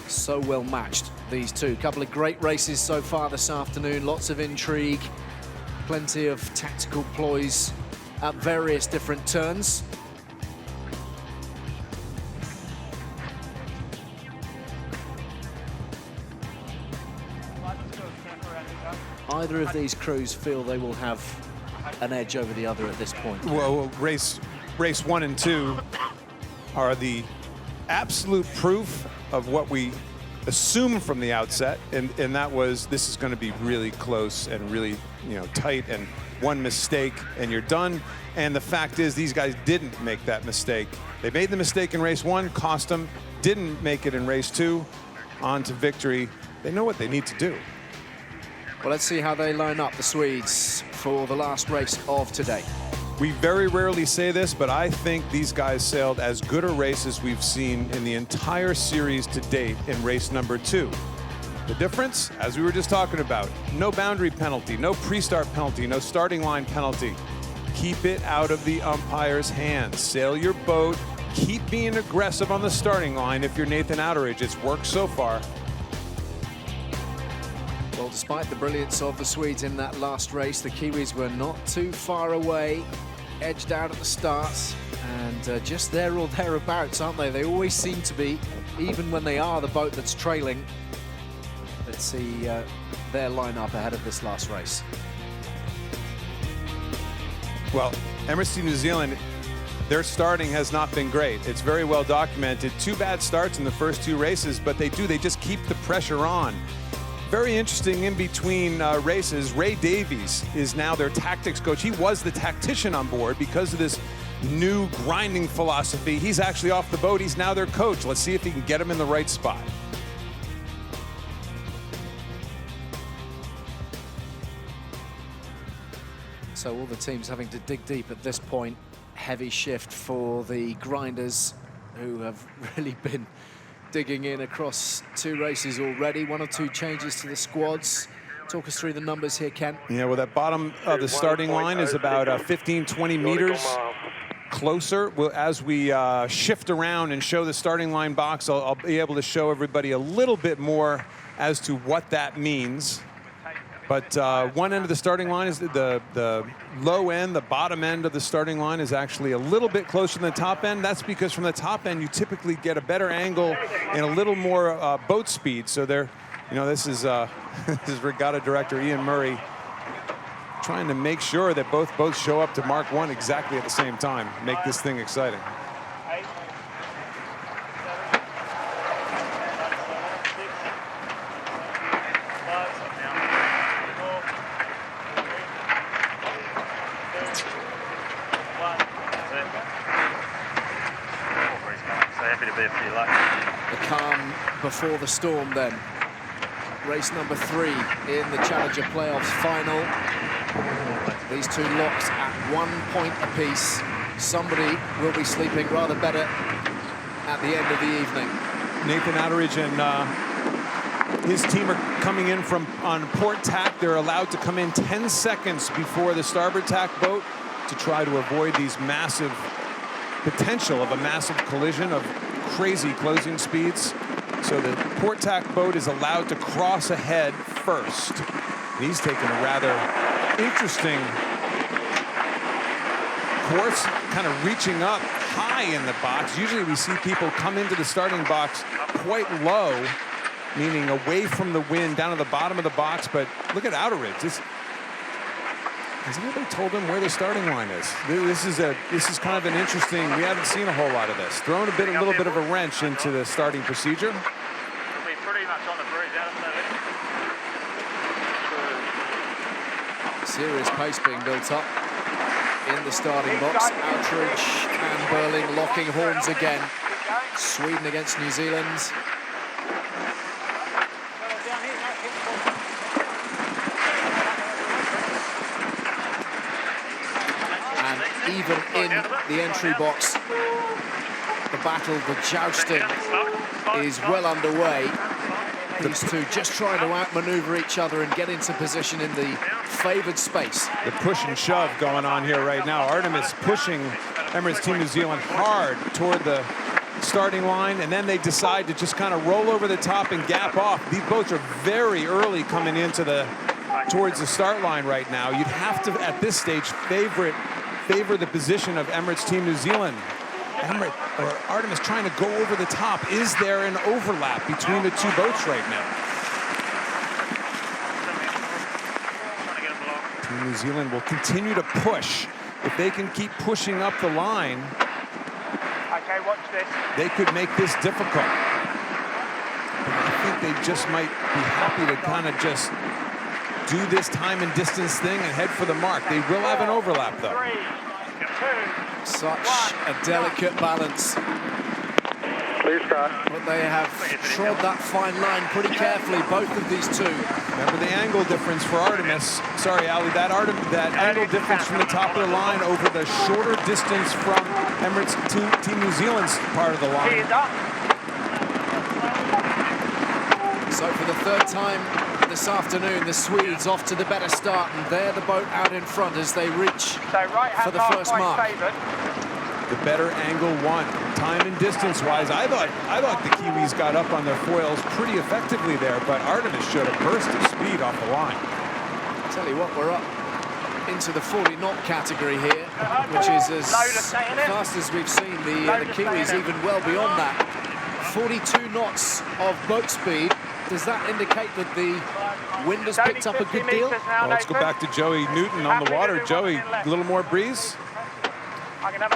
S1: So well matched, these two. Couple of great races so far this afternoon, lots of intrigue, plenty of tactical ploys at various different turns. either of these crews feel they will have an edge over the other at this point?
S2: Well, race 1 and 2 are the absolute proof of what we assumed from the outset, and that was this is going to be really close and really, you know, tight, and one mistake and you're done. And the fact is, these guys didn't make that mistake. They made the mistake in race 1, cost them, didn't make it in race 2, on to victory. They know what they need to do.
S1: Well, let's see how they line up, the Swedes, for the last race of today.
S2: We very rarely say this, but I think these guys sailed as good a race as we've seen in the entire series to date in race number 2. The difference, as we were just talking about, no boundary penalty, no pre-start penalty, no starting line penalty. Keep it out of the umpire's hands. Sail your boat. Keep being aggressive on the starting line if you're Nathan Outeridge. It's worked so far.
S1: Well, despite the brilliance of the Swedes in that last race, the Kiwis were not too far away, edged out at the start, and just there or thereabouts, aren't they? They always seem to be, even when they are the boat that's trailing. Let's see their lineup ahead of this last race.
S2: Well, Emirates Team New Zealand, their starting has not been great. It's very well documented. 2 bad starts in the first 2 races, but they just keep the pressure on. Very interesting in between races, Ray Davies is now their tactics coach. He was the tactician on board because of this new grinding philosophy. He's actually off the boat. He's now their coach. Let's see if he can get him in the right spot.
S1: So all the teams having to dig deep at this point. Heavy shift for the grinders, who have really been digging in across 2 races already. 1 or 2 changes to the squads. Talk us through the numbers here, Ken.
S2: Yeah, well, that bottom of the starting line is about 15, 20 meters closer. As we shift around and show the starting line box, I'll be able to show everybody a little bit more as to what that means. But one end of the starting line is the low end. The bottom end of the starting line is actually a little bit closer than the top end. That's because from the top end, you typically get a better angle and a little more boat speed. So this is this is Regatta Director Ian Murray trying to make sure that both boats show up to Mark 1 exactly at the same time. Make this thing exciting.
S1: The calm before the storm then. Race number 3 in the Challenger Playoffs final. These 2 locked at 1 point apiece. Somebody will be sleeping rather better at the end of the evening.
S2: Nathan Outeridge and his team are coming in on port tack. They're allowed to come in 10 seconds before the starboard tack boat to try to avoid these massive potential of a massive collision of crazy closing speeds. So the port tack boat is allowed to cross ahead first. And he's taken a rather interesting course, kind of reaching up high in the box. Usually we see people come into the starting box quite low, meaning away from the wind, down to the bottom of the box. But look at Outeridge. Has anybody told him where the starting line is? This is kind of an interesting. We haven't seen a whole lot of this. Throwing a little bit of a wrench into the starting procedure.
S1: Serious pace being built up in the starting box. Outeridge and Burling locking horns again. Sweden against New Zealand. Even in the entry box, the battle, the jousting is well underway. These 2 just trying to outmaneuver each other and get into position in the favoured space.
S2: The push and shove going on here right now. Artemis pushing Emirates Team New Zealand hard toward the starting line, and then they decide to just kind of roll over the top and gap off. These boats are very early coming into towards the start line right now. You'd have to, at this stage, favor the position of Emirates Team New Zealand. Artemis trying to go over the top. Is there an overlap between the 2 boats right now? New Zealand will continue to push. If they can keep pushing up the line,
S7: okay, watch this.
S2: They could make this difficult. But I think they just might be happy to kind of just do this time and distance thing and head for the mark. They will have an overlap, though.
S7: 3, 2,
S1: Such a delicate balance.
S7: Please start.
S1: But they have trod that fine line pretty carefully, both of these two.
S2: Remember the angle difference for Artemis. Sorry, Ali, that angle difference from the top of the line over the shorter distance from Emirates Team New Zealand's part of the line.
S1: So for the third time this afternoon, the Swedes off to the better start, and they're the boat out in front as they reach for the first mark.
S2: The better angle won. Time and distance-wise, I thought the Kiwis got up on their foils pretty effectively there, but Artemis showed a burst of speed off the line.
S1: Tell you what, we're up into the 40-knot category here, which is as fast as we've seen the Kiwis, even well beyond that. 42 knots of boat speed. Does that indicate that the wind has picked up a good deal?
S2: Well, let's go back to Joey Newton on the water. Joey, a little more breeze?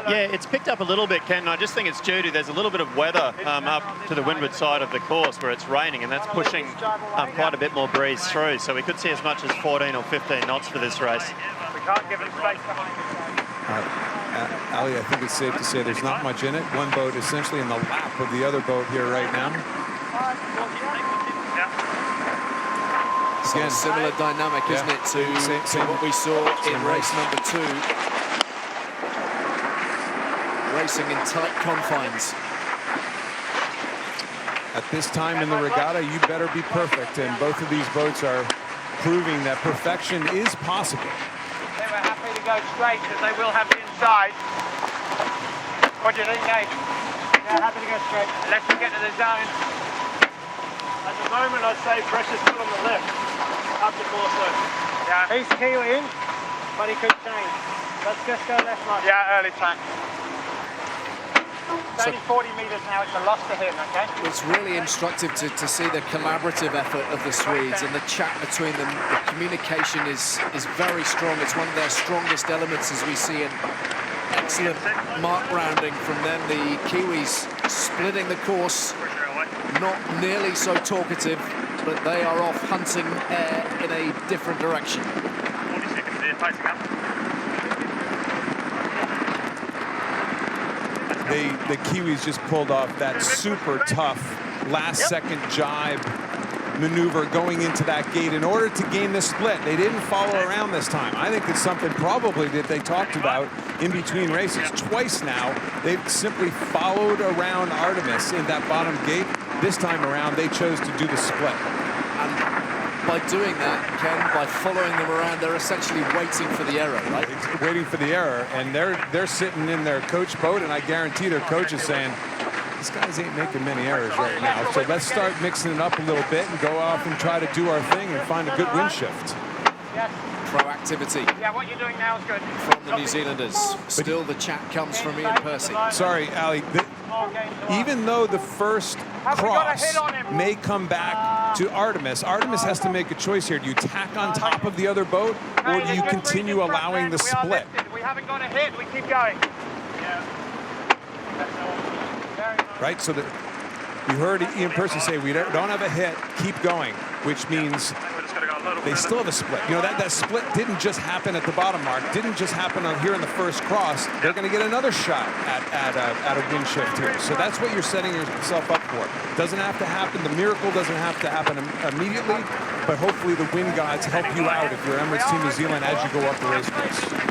S5: Yeah, it's picked up a little bit, Ken. I just think it's due to there's a little bit of weather up to the windward side of the course where it's raining, and that's pushing quite a bit more breeze through. So we could see as much as 14 or 15 knots for this race.
S7: We can't give them space.
S2: Ali, I think it's safe to say there's not much in it. One boat essentially in the lap of the other boat here right now.
S1: Again, similar dynamic, isn't it, to what we saw in race number 2. Racing in tight confines.
S2: At this time in the regatta, you better be perfect, and both of these boats are proving that perfection is possible.
S7: They were happy to go straight because they will have the inside. What do you think, Nate? They're happy to go straight. Let's get to the zone. At the moment, I'd say pressure's still on the left, up the course though. Yeah. He's Kiwi in, but he could change. Let's just go left, Mike. Yeah, early tack. It's only 40 metres now, it's a loss to him, okay?
S1: It's really instructive to see the collaborative effort of the Swedes and the chat between them. The communication is very strong. It's one of their strongest elements, as we see an excellent mark rounding from them. The Kiwis splitting the course, not nearly so talkative, but they are off hunting air in a different direction.
S7: 40 seconds there, pacing up.
S2: The Kiwis just pulled off that super tough last-second jibe maneuver going into that gate in order to gain the split. They didn't follow around this time. I think it's something probably that they talked about in between races. Twice now, they've simply followed around Artemis in that bottom gate. This time around, they chose to do the split.
S1: And by doing that, Ken, by following them around, they're essentially waiting for the error, right?
S2: Waiting for the error, and they're sitting in their coach boat, and I guarantee their coach is saying, these guys ain't making many errors right now, so let's start mixing it up a little bit and go off and try to do our thing and find a good wind shift.
S7: Yes.
S1: Proactivity.
S7: Yeah, what you're doing now is good.
S1: From the New Zealanders. Still the chat comes from Ian Percy.
S2: Sorry, Ali. Even though the first cross may come back to Artemis, Artemis has to make a choice here. Do you tack on top of the other boat, or do you continue allowing the split?
S7: We haven't got a hit, we keep going.
S2: Right, so that you heard Ian Percy say we don't have a hit, keep going, which means they still have a split. You know, that split didn't just happen at the bottom mark, didn't just happen on here in the first cross. They're going to get another shot at a wind shift here. So that's what you're setting yourself up for. Doesn't have to happen. The miracle doesn't have to happen immediately, but hopefully the wind gods help you out if you're Emirates Team New Zealand as you go up the race course.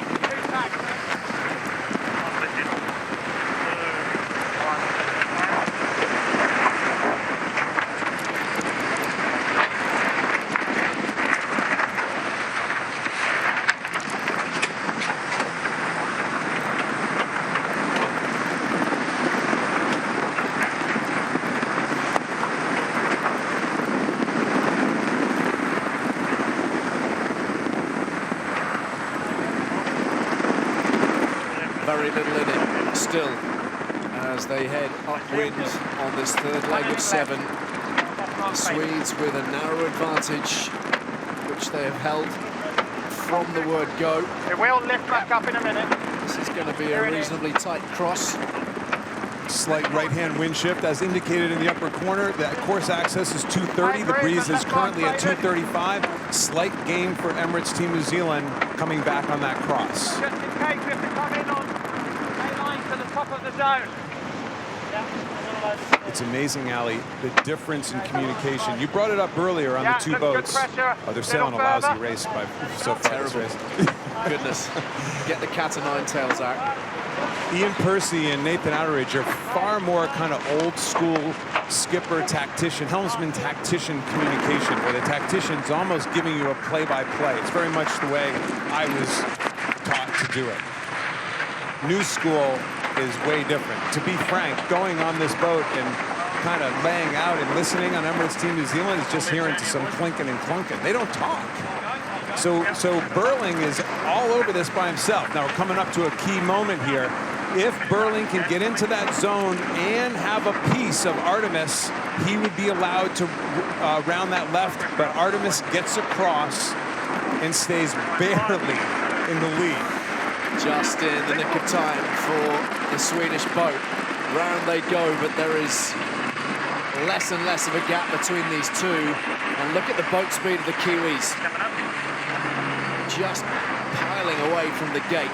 S1: Very little in it still as they head upwind on this third leg of 7. The Swedes with a narrow advantage, which they have held from the word go.
S7: It will lift back up in a minute.
S1: This is going to be a reasonably tight cross.
S2: Slight right-hand wind shift, as indicated in the upper corner. That course access is 230. The breeze is currently at 235. Slight gain for Emirates Team New Zealand coming back on that cross.
S7: Just in case we have to come in on A-line to the top of the zone.
S2: It's amazing, Ali, the difference in communication. You brought it up earlier on the two boats. Oh, they're sailing a lousy race by so far this race.
S1: Goodness. Get the cat o' nine tails out.
S2: Ian Percy and Nathan Outteridge are far more kind of old school skipper tactician, helmsman tactician communication, where the tactician's almost giving you a play-by-play. It's very much the way I was taught to do it. New school is way different. To be frank, going on this boat and kind of laying out and listening on Emirates Team New Zealand is just hearing to some clinking and clunking. They don't talk. So Burling is all over this by himself. Now we're coming up to a key moment here. If Burling can get into that zone and have a piece of Artemis, he would be allowed to round that left, but Artemis gets across and stays barely in the lead.
S1: Just in the nick of time for the Swedish boat. Round they go, but there is less and less of a gap between these two. And look at the boat speed of the Kiwis. Just piling away from the gate.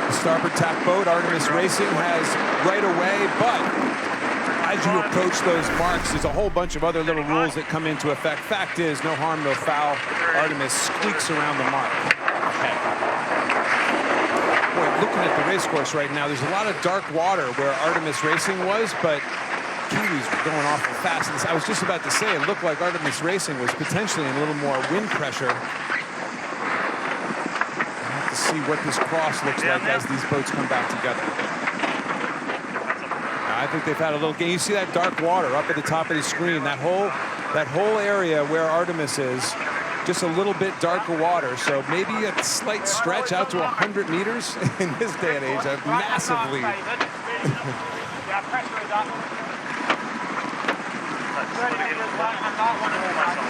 S2: The starboard tack boat, Artemis Racing, has right away, but as you approach those marks, there's a whole bunch of other little rules that come into effect. Fact is, no harm, no foul. Artemis squeaks around the mark. Okay. Boy, looking at the race course right now, there's a lot of dark water where Artemis Racing was, but Kiwis were going awful fast. I was just about to say, it looked like Artemis Racing was potentially in a little more wind pressure. We'll have to see what this cross looks like as these boats come back together. I think they've had a little gain. You see that dark water up at the top of the screen. That whole area where Artemis is, just a little bit darker water. So maybe a slight stretch out to 100 meters in this day and age. A massive lead.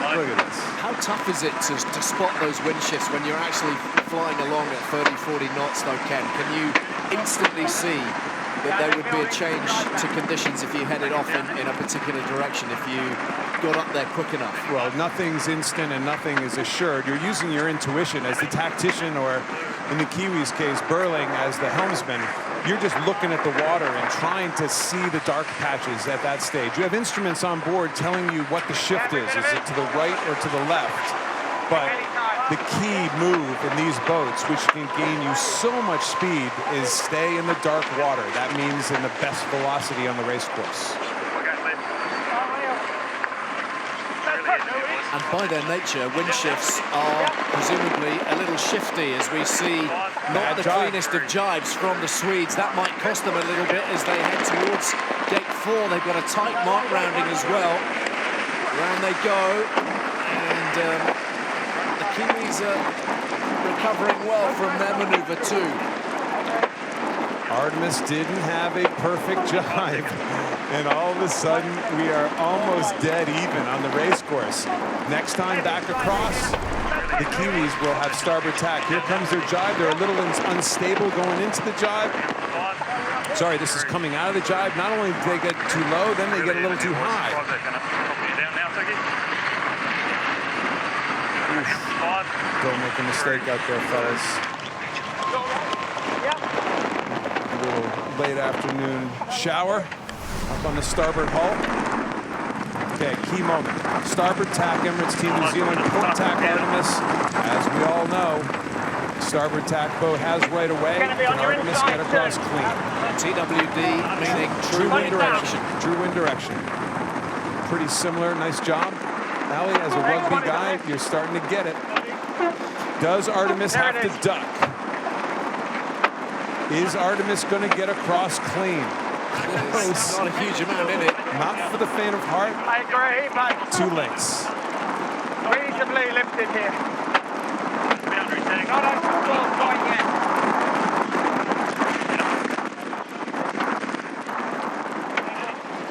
S2: Look at this.
S1: How tough is it to spot those wind shifts when you're actually flying along at 30, 40 knots, though, Ken? Can you instantly see that there would be a change to conditions if you headed off in a particular direction, if you got up there quick enough?
S2: Well, nothing's instant and nothing is assured. You're using your intuition as the tactician, or in the Kiwis' case, Burling as the helmsman. You're just looking at the water and trying to see the dark patches at that stage. You have instruments on board telling you what the shift is. Is it to the right or to the left? But the key move in these boats, which can gain you so much speed, is stay in the dark water. That means in the best velocity on the race course.
S1: And by their nature, wind shifts are presumably a little shifty, as we see not the cleanest of jibes from the Swedes. That might cost them a little bit as they head towards gate 4. They've got a tight mark rounding as well. Round they go, and the Kiwis are recovering well from their maneuver too.
S2: Artemis didn't have a perfect jibe, and all of a sudden we are almost dead even on the race course. Next time back across, the Kiwis will have starboard tack. Here comes their jibe. They're a little unstable going into the jibe. Sorry, this is coming out of the jibe. Not only do they get too low, then they get a little too high. Oof. Don't make a mistake out there, fellas. Late afternoon shower up on the starboard hull. Okay, key moment. Starboard tack, Emirates Team New Zealand. Port tack, Artemis. As we all know, starboard tack boat has right away. Can Artemis get across clean?
S1: TWD meaning true wind direction.
S2: True wind direction. Pretty similar. Nice job. Ali, as a rugby guy, you're starting to get it. Does Artemis have to duck? Is Artemis going to get across clean?
S1: There's not a huge amount in it.
S2: Not for the faint of heart.
S7: I agree, but
S2: 2 lengths.
S7: reasonably lifted here. Not on full point yet.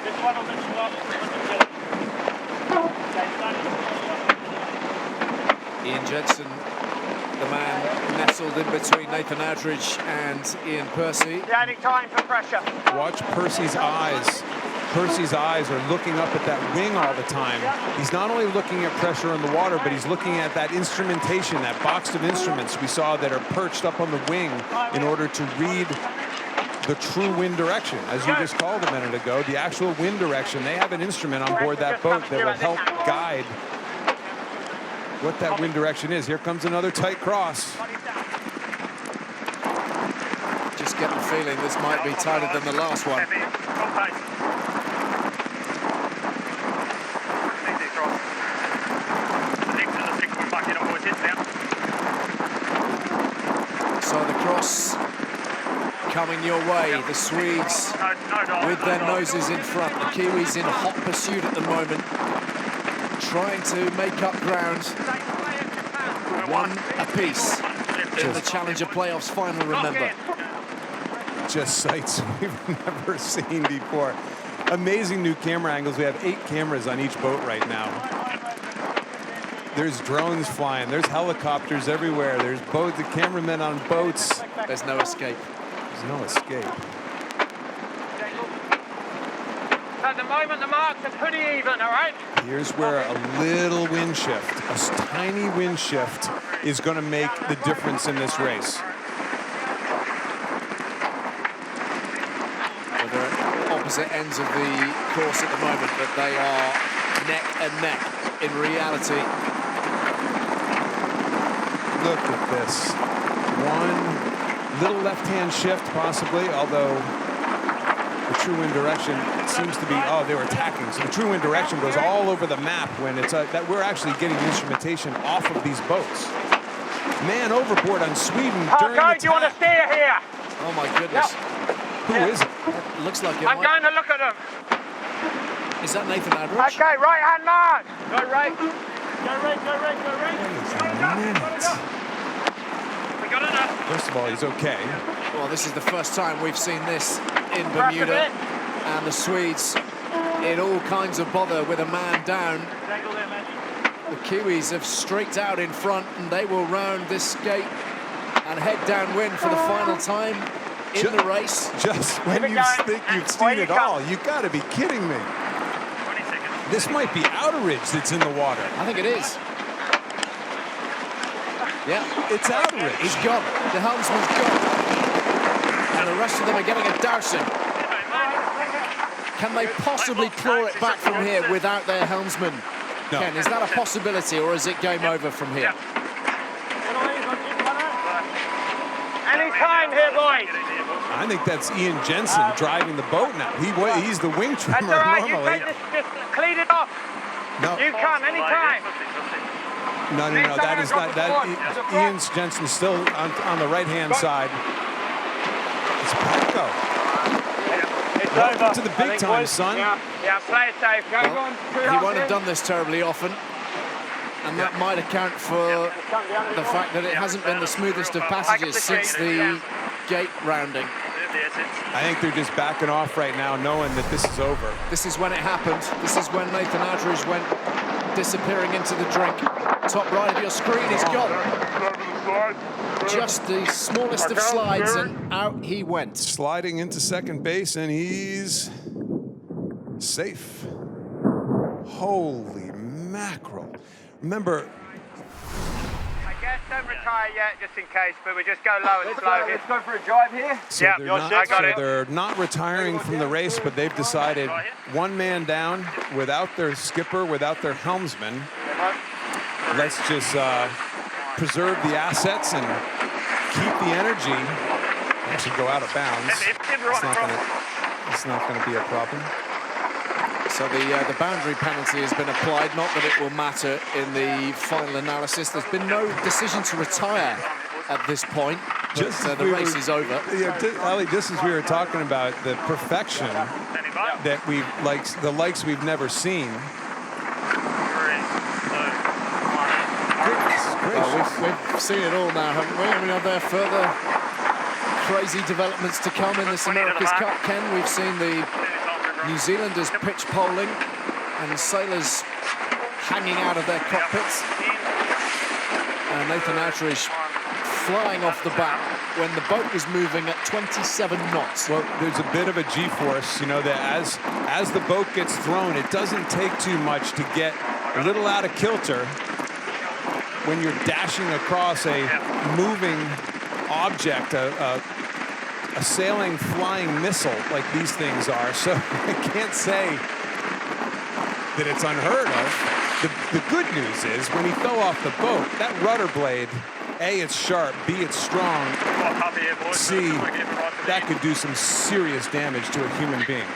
S7: This one of the
S1: Ian Jensen, the man nestled in between Nathan Aldridge and Ian Percy.
S7: Gaining time for pressure.
S2: Watch Percy's eyes. Percy's eyes are looking up at that wing all the time. He's not only looking at pressure in the water, but he's looking at that instrumentation, that box of instruments we saw that are perched up on the wing in order to read the true wind direction. As you just called a minute ago, the actual wind direction. They have an instrument on board that boat that will help guide what that wind direction is. Here comes another tight cross.
S1: Just get the feeling this might be tighter than the last one. So the cross coming your way. The Swedes with their noses in front. The Kiwis in hot pursuit at the moment, trying to make up ground. One apiece in the Challenger Playoffs final, remember.
S2: Just sights we've never seen before. Amazing new camera angles. We have 8 cameras on each boat right now. There's drones flying. There's helicopters everywhere. There's boats, the cameramen on boats.
S1: There's no escape.
S2: There's no escape.
S7: At the moment, the marks are pretty even, all right?
S2: Here's where a little wind shift, a tiny wind shift, is going to make the difference in this race.
S1: Well, they're at opposite ends of the course at the moment, but they are neck and neck in reality.
S2: Look at this. One little left-hand shift, possibly, although the true wind direction seems to be, oh, they were attacking. So the true wind direction goes all over the map when it's that we're actually getting instrumentation off of these boats. Man overboard on Sweden during the attack.
S7: Do you want to steer here?
S1: Oh my goodness.
S2: Who is it?
S1: It looks like it
S7: I'm going to look at him.
S1: Is that Nathan Aldridge?
S7: Okay, right hand mark. Go right. Go right, go right, go right. We got enough.
S2: First of all, he's okay.
S1: Well, this is the first time we've seen this in Bermuda, and the Swedes in all kinds of bother with a man down. The Kiwis have streaked out in front, and they will round this gate and head downwind for the final time in the race.
S2: Just when you think you've seen it all, you've got to be kidding me. This might be Outeridge that's in the water.
S1: I think it is. Yeah,
S2: it's Outeridge.
S1: He's gone. The helmsman's gone. And the rest of them are getting a dousing. Can they possibly claw it back from here without their helmsman?
S2: No.
S1: Ken, is that a possibility, or is it game over from here?
S7: Any time here, boys.
S2: I think that's Ian Jensen driving the boat now. He's the wing trimmer
S7: That's all right.
S2: normally.
S7: You take this, just clean it off.
S2: No.
S7: You can, any time.
S2: No. That is not that. Ian Jensen's still on the right-hand side. It's Paco. Welcome to the big time, son.
S7: Yeah, play it safe.
S1: He won't have done this terribly often, and that might account for the fact that it hasn't been the smoothest of passages since the gate rounding.
S2: I think they're just backing off right now, knowing that this is over.
S1: This is when it happened. This is when Nathan Aldridge went disappearing into the drink. Top right of your screen, he's gone. Just the smallest of slides, and out he went.
S2: Sliding into second base, and he's safe. Holy mackerel. Remember,
S7: I guess don't retire yet, just in case, but we just go low and slow. Let's go for a drive here.
S2: so they're not retiring from the race, but they've decided one man down without their skipper, without their helmsman. Let's just preserve the assets and keep the energy. Actually go out of bounds. It's not going to be a problem.
S1: So the boundary penalty has been applied, not that it will matter in the final analysis. There's been no decision to retire at this point, but the race is over.
S2: Yeah, Ali, just as we were talking about the perfection that the likes we've never seen.
S1: Well, we've seen it all now, haven't we? I mean, are there further crazy developments to come in this America's Cup, Ken? We've seen the New Zealanders pitch polling and sailors hanging out of their cockpits. And Nathan Outteridge flying off the back when the boat was moving at 27 knots.
S2: Well, there's a bit of a G-force, you know, that as the boat gets thrown, it doesn't take too much to get a little out of kilter when you're dashing across a moving object, a sailing, flying missile like these things are. So I can't say that it's unheard of. The good news is when he fell off the boat, that rudder blade, A, it's sharp, B, it's strong, C, that could do some serious damage to a human being.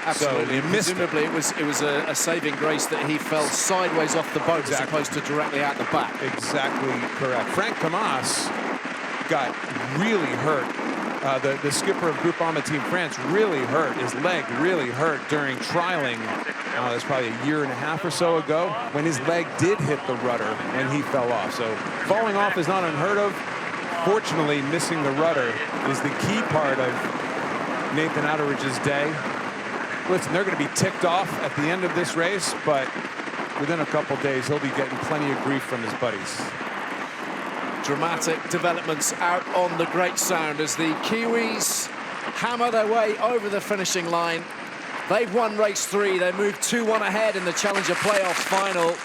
S1: Absolutely.
S2: So
S1: presumably it was a saving grace that he fell sideways off the boat as opposed to directly out the back.
S2: Exactly correct. Frank Camas got really hurt. The skipper of Group AMA Team France really hurt. His leg really hurt during trialing. That's probably a year and a half or so ago when his leg did hit the rudder when he fell off. So falling off is not unheard of. Fortunately, missing the rudder is the key part of Nathan Outteridge's day. Listen, they're going to be ticked off at the end of this race, but within a couple days, he'll be getting plenty of grief from his buddies.
S1: Dramatic developments out on the Great Sound as the Kiwis hammer their way over the finishing line. They've won race 3. They move 2-1 ahead in the Challenger Playoff final.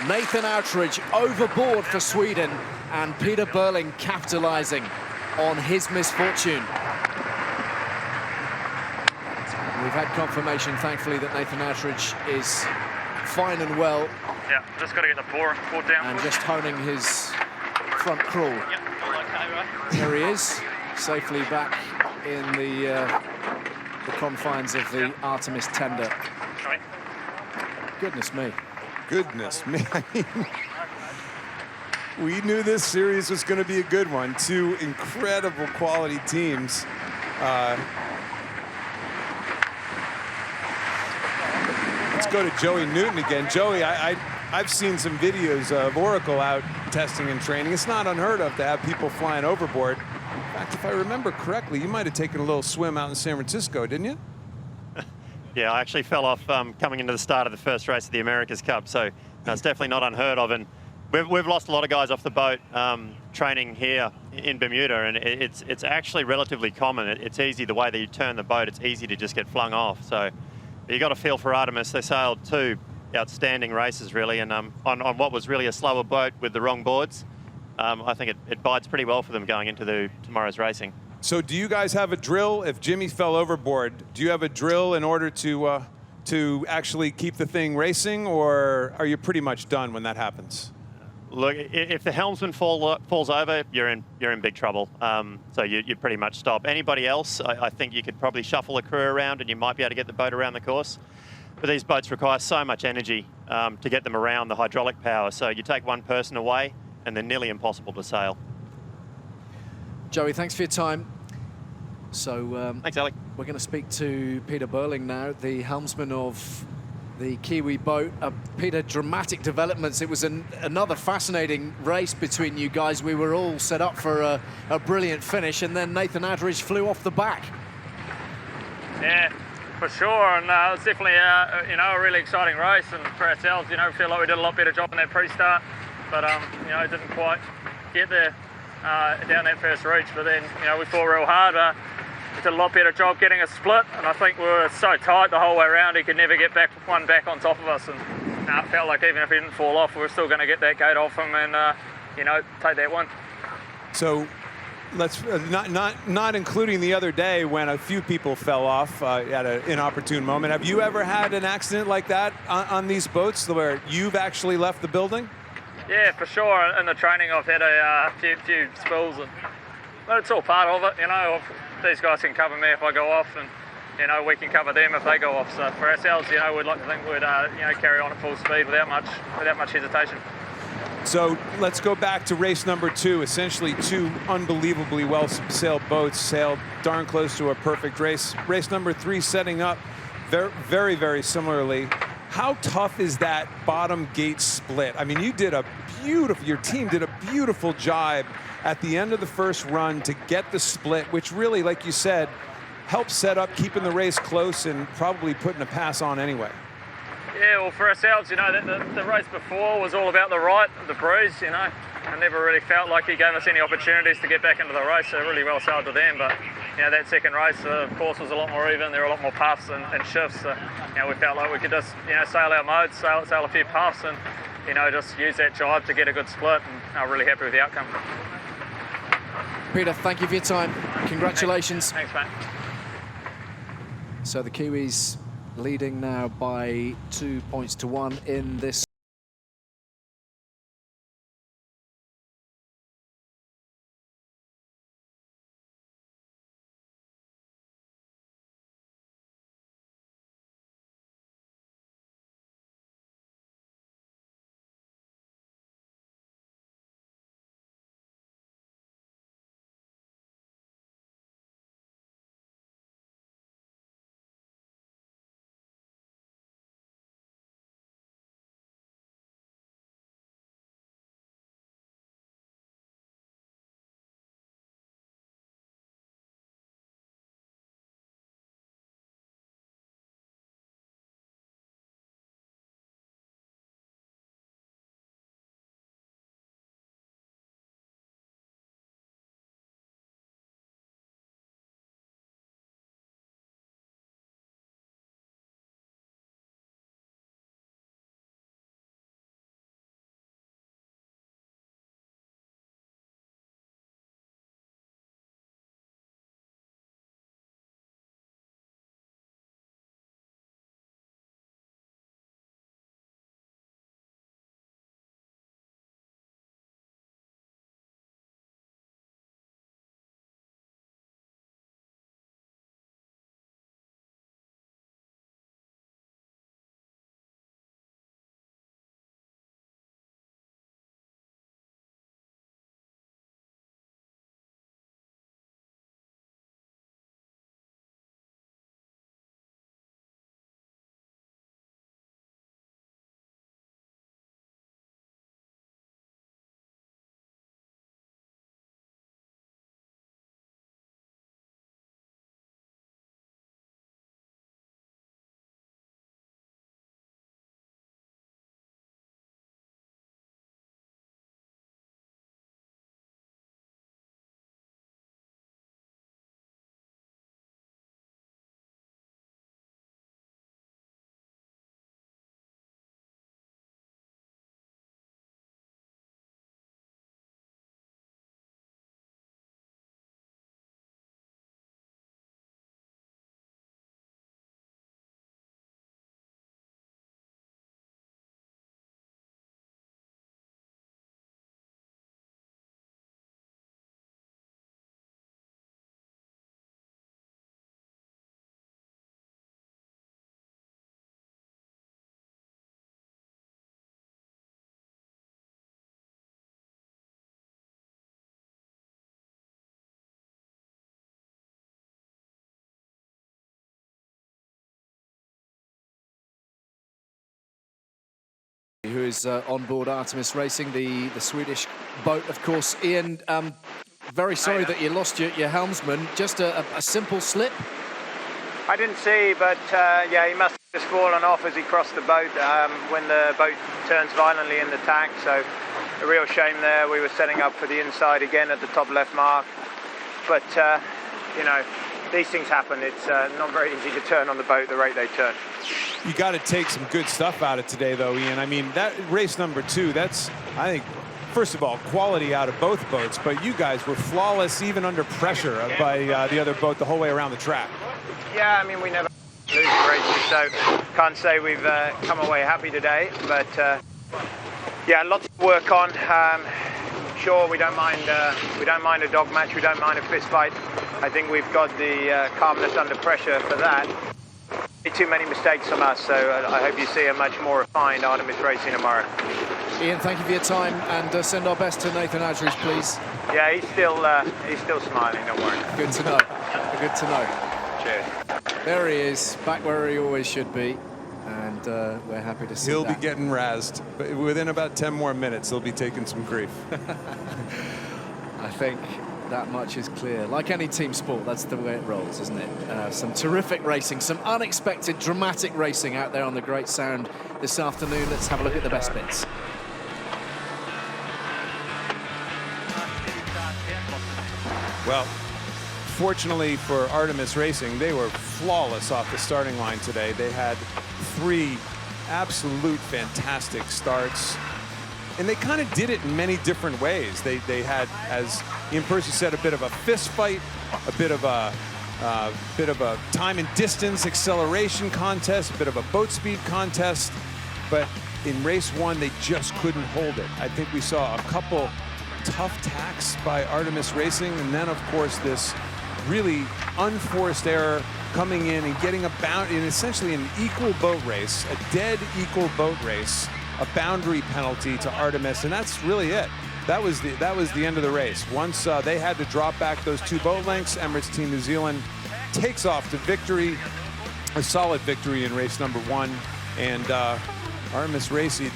S1: Nathan Outteridge overboard for Sweden, and Peter Burling capitalizing on his misfortune. We've had confirmation, thankfully, that Nathan Outteridge is fine and well.
S6: Yeah, just got to get the port down.
S1: And just honing his front crawl.
S6: Yep, all okay, right?
S1: There he is, safely back in the confines of the Artemis tender.
S6: Right.
S1: Goodness me.
S2: Goodness me. I mean, we knew this series was going to be a good one. Two incredible quality teams. Let's go to Joey Newton again. Joey, I've seen some videos of Oracle out testing and training. It's not unheard of to have people flying overboard. In fact, if I remember correctly, you might have taken a little swim out in San Francisco, didn't you?
S5: Yeah, I actually fell off coming into the start of the first race of the America's Cup, so it's definitely not unheard of. And we've lost a lot of guys off the boat training here in Bermuda, and it's actually relatively common. It's easy, the way that you turn the boat, it's easy to just get flung off. So you got to feel for Artemis. They sailed 2 outstanding races, really, and on what was really a slower boat with the wrong boards. I think it bides pretty well for them going into tomorrow's racing.
S2: So do you guys have a drill? If Jimmy fell overboard, do you have a drill in order to actually keep the thing racing, or are you pretty much done when that happens?
S5: Look, if the helmsman falls over, you're in big trouble. So you pretty much stop. Anybody else, I think you could probably shuffle a crew around and you might be able to get the boat around the course. But these boats require so much energy to get them around, the hydraulic power. So you take one person away and they're nearly impossible to sail.
S1: Joey, thanks for your time. So
S5: thanks, Alec.
S1: We're going to speak to Peter Burling now, the helmsman of the Kiwi boat. Peter, dramatic developments. It was another fascinating race between you guys. We were all set up for a brilliant finish, and then Nathan Outteridge flew off the back.
S6: Yeah, for sure, and it's definitely a really exciting race, and for ourselves, we feel like we did a lot better job in that pre-start, but it didn't quite get there down that first reach. But then we fought real hard. We did a lot better job getting a split, and I think we were so tight the whole way around he could never get one back on top of us, and it felt like even if he didn't fall off, we were still going to get that gate off him and take that one.
S2: So let's not including the other day when a few people fell off at an inopportune moment. Have you ever had an accident like that on these boats where you've actually left the building?
S6: Yeah, for sure. In the training, I've had a few spills, but it's all part of it. These guys can cover me if I go off, and we can cover them if they go off. So for ourselves, we'd like to think we'd carry on at full speed without much hesitation.
S2: So let's go back to race number 2. Essentially 2 unbelievably well-sailed boats sailed darn close to a perfect race. Race number 3 setting up very, very similarly. How tough is that bottom gate split? I mean, your team did a beautiful job at the end of the first run to get the split, which really, like you said, helped set up keeping the race close and probably putting a pass on anyway.
S6: Yeah, well, for ourselves, the race before was all about the right of the breeze, I never really felt like he gave us any opportunities to get back into the race. So really well sailed to them, but that second race, of course, was a lot more even. There were a lot more puffs and shifts. So, we felt like we could just sail our modes, sail a few puffs, and just use that jibe to get a good split. And I'm really happy with the outcome.
S1: Peter, thank you for your time. Congratulations.
S6: Thanks, mate.
S1: So the Kiwis leading now by 2 points to 1 in this. Who is on board Artemis Racing, the Swedish boat, of course. Ian, very sorry that you lost your helmsman. Just a simple slip?
S3: I didn't see, but yeah, he must have just fallen off as he crossed the boat when the boat turns violently in the tack. So a real shame there. We were setting up for the inside again at the top left mark. But, these things happen. It's not very easy to turn on the boat the rate they turn.
S2: You got to take some good stuff out of today, though, Ian. I mean, that race number 2, that's, I think, first of all, quality out of both boats, but you guys were flawless even under pressure by the other boat the whole way around the track.
S3: Yeah, I mean, we never lose races, so can't say we've come away happy today, but yeah, lots to work on. Sure, we don't mind a dog match, we don't mind a fist fight. I think we've got the calmness under pressure for that. Too many mistakes from us, so I hope you see a much more refined Artemis Racing tomorrow.
S1: Ian, thank you for your time, and send our best to Nathan Adridge, please.
S3: Yeah, he's still smiling, don't worry.
S1: Good to know. Good to know.
S3: Cheers.
S1: There he is, back where he always should be, and we're happy to see
S2: He'll
S1: that.
S2: be getting razzed, but within about 10 more minutes, he'll be taking some grief.
S1: I think that much is clear. Like any team sport, that's the way it rolls, isn't it? Some terrific racing, some unexpected, dramatic racing out there on the Great Sound this afternoon. Let's have a look at the best bits.
S2: Well, fortunately for Artemis Racing, they were flawless off the starting line today. They had 3 absolute fantastic starts. And they kind of did it in many different ways. They had, as Ian Percy said, a bit of a fist fight, a bit of a time and distance acceleration contest, a bit of a boat speed contest. But in race 1, they just couldn't hold it. I think we saw a couple tough tacks by Artemis Racing, and then of course this really unforced error coming in and getting a bound in essentially an equal boat race, a dead equal boat race, a boundary penalty to Artemis, and that's really it. That was the end of the race. Once they had to drop back those 2 boat lengths, Emirates Team New Zealand takes off to victory, a solid victory in race number 1, and Artemis Racing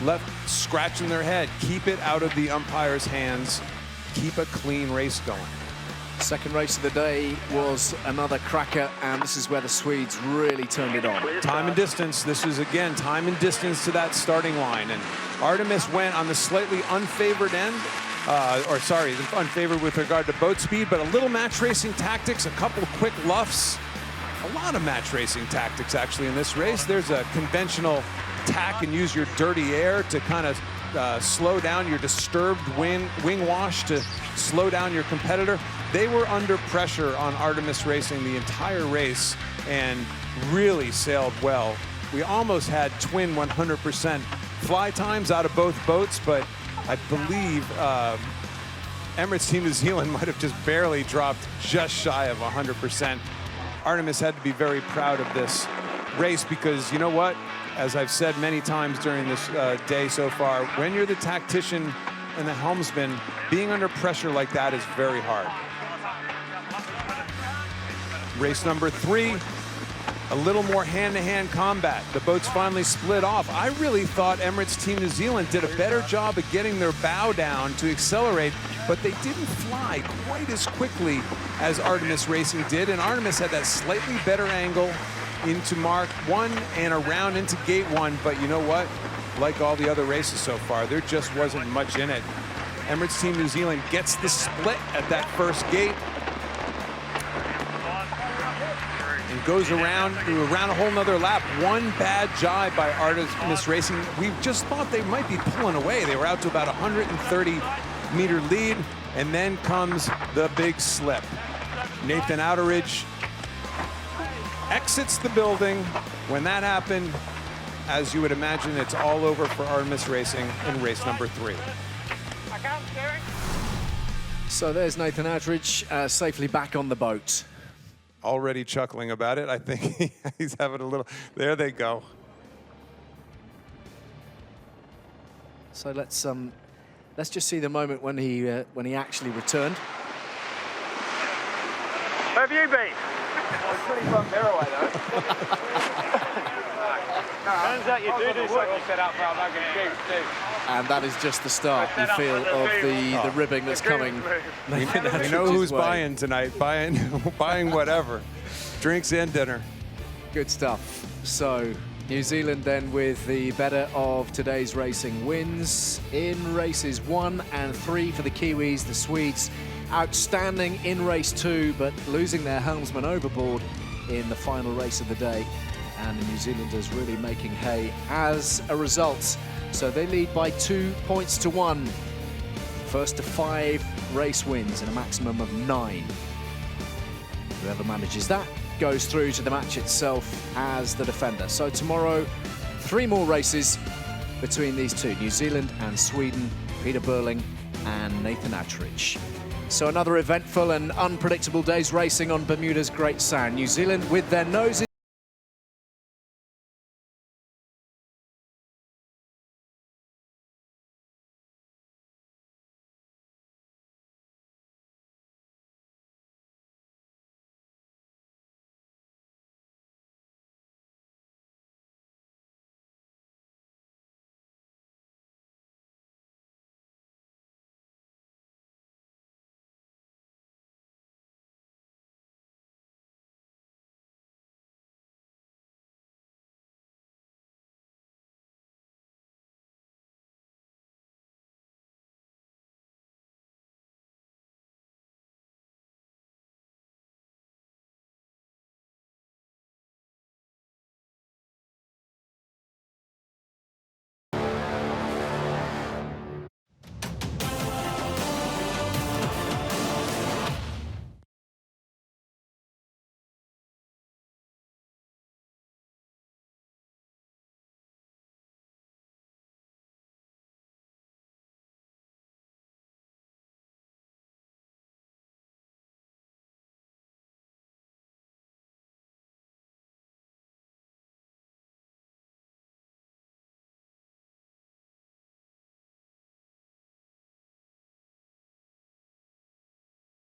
S2: left scratching their head. Keep it out of the umpire's hands. Keep a clean race going.
S1: Second race of the day was another cracker, and this is where the Swedes really turned it on.
S2: Time and distance. This is, again, time and distance to that starting line. And Artemis went on the slightly unfavored end, unfavored with regard to boat speed, but a little match racing tactics, a couple quick luffs. A lot of match racing tactics, actually, in this race. There's a conventional tack and use your dirty air to kind of slow down your disturbed wing wash to slow down your competitor. They were under pressure on Artemis Racing the entire race and really sailed well. We almost had twin 100% fly times out of both boats, but I believe Emirates Team New Zealand might have just barely dropped just shy of 100%. Artemis had to be very proud of this race because, you know what? As I've said many times during this day so far, when you're the tactician and the helmsman, being under pressure like that is very hard. Race number 3, a little more hand-to-hand combat. The boats finally split off. I really thought Emirates Team New Zealand did a better job of getting their bow down to accelerate, but they didn't fly quite as quickly as Artemis Racing did, and Artemis had that slightly better angle into Mark 1 and around into Gate 1, but you know what? Like all the other races so far, there just wasn't much in it. Emirates Team New Zealand gets the split at that first gate and goes around a whole nother lap. One bad jibe by Artemis Racing. We just thought they might be pulling away. They were out to about 130-meter lead, and then comes the big slip. Nathan Outeridge exits the building. When that happened, as you would imagine, it's all over for Artemis Racing in race number 3.
S1: So there's Nathan Outeridge safely back on the boat.
S2: Already chuckling about it. I think he's having a little, there they go.
S1: So let's just see the moment when he actually returned.
S7: Where have you been? I was pretty front mirror away though. Turns out you do something set up for our mug and shoot too.
S1: And that is just the start, you feel, of the ribbing that's coming.
S2: We know who's buying tonight, buying whatever, drinks and dinner.
S1: Good stuff. So New Zealand then with the better of today's racing wins in races 1 and 3 for the Kiwis. The Swedes outstanding in race 2, but losing their helmsman overboard in the final race of the day. And the New Zealanders really making hay as a result. So they lead by 2 points to 1. First to 5 race wins and a maximum of 9. Whoever manages that goes through to the match itself as the defender. So tomorrow, 3 more races between these two, New Zealand and Sweden, Peter Burling and Nathan Outeridge. So another eventful and unpredictable day's racing on Bermuda's Great Sound. New Zealand with their noses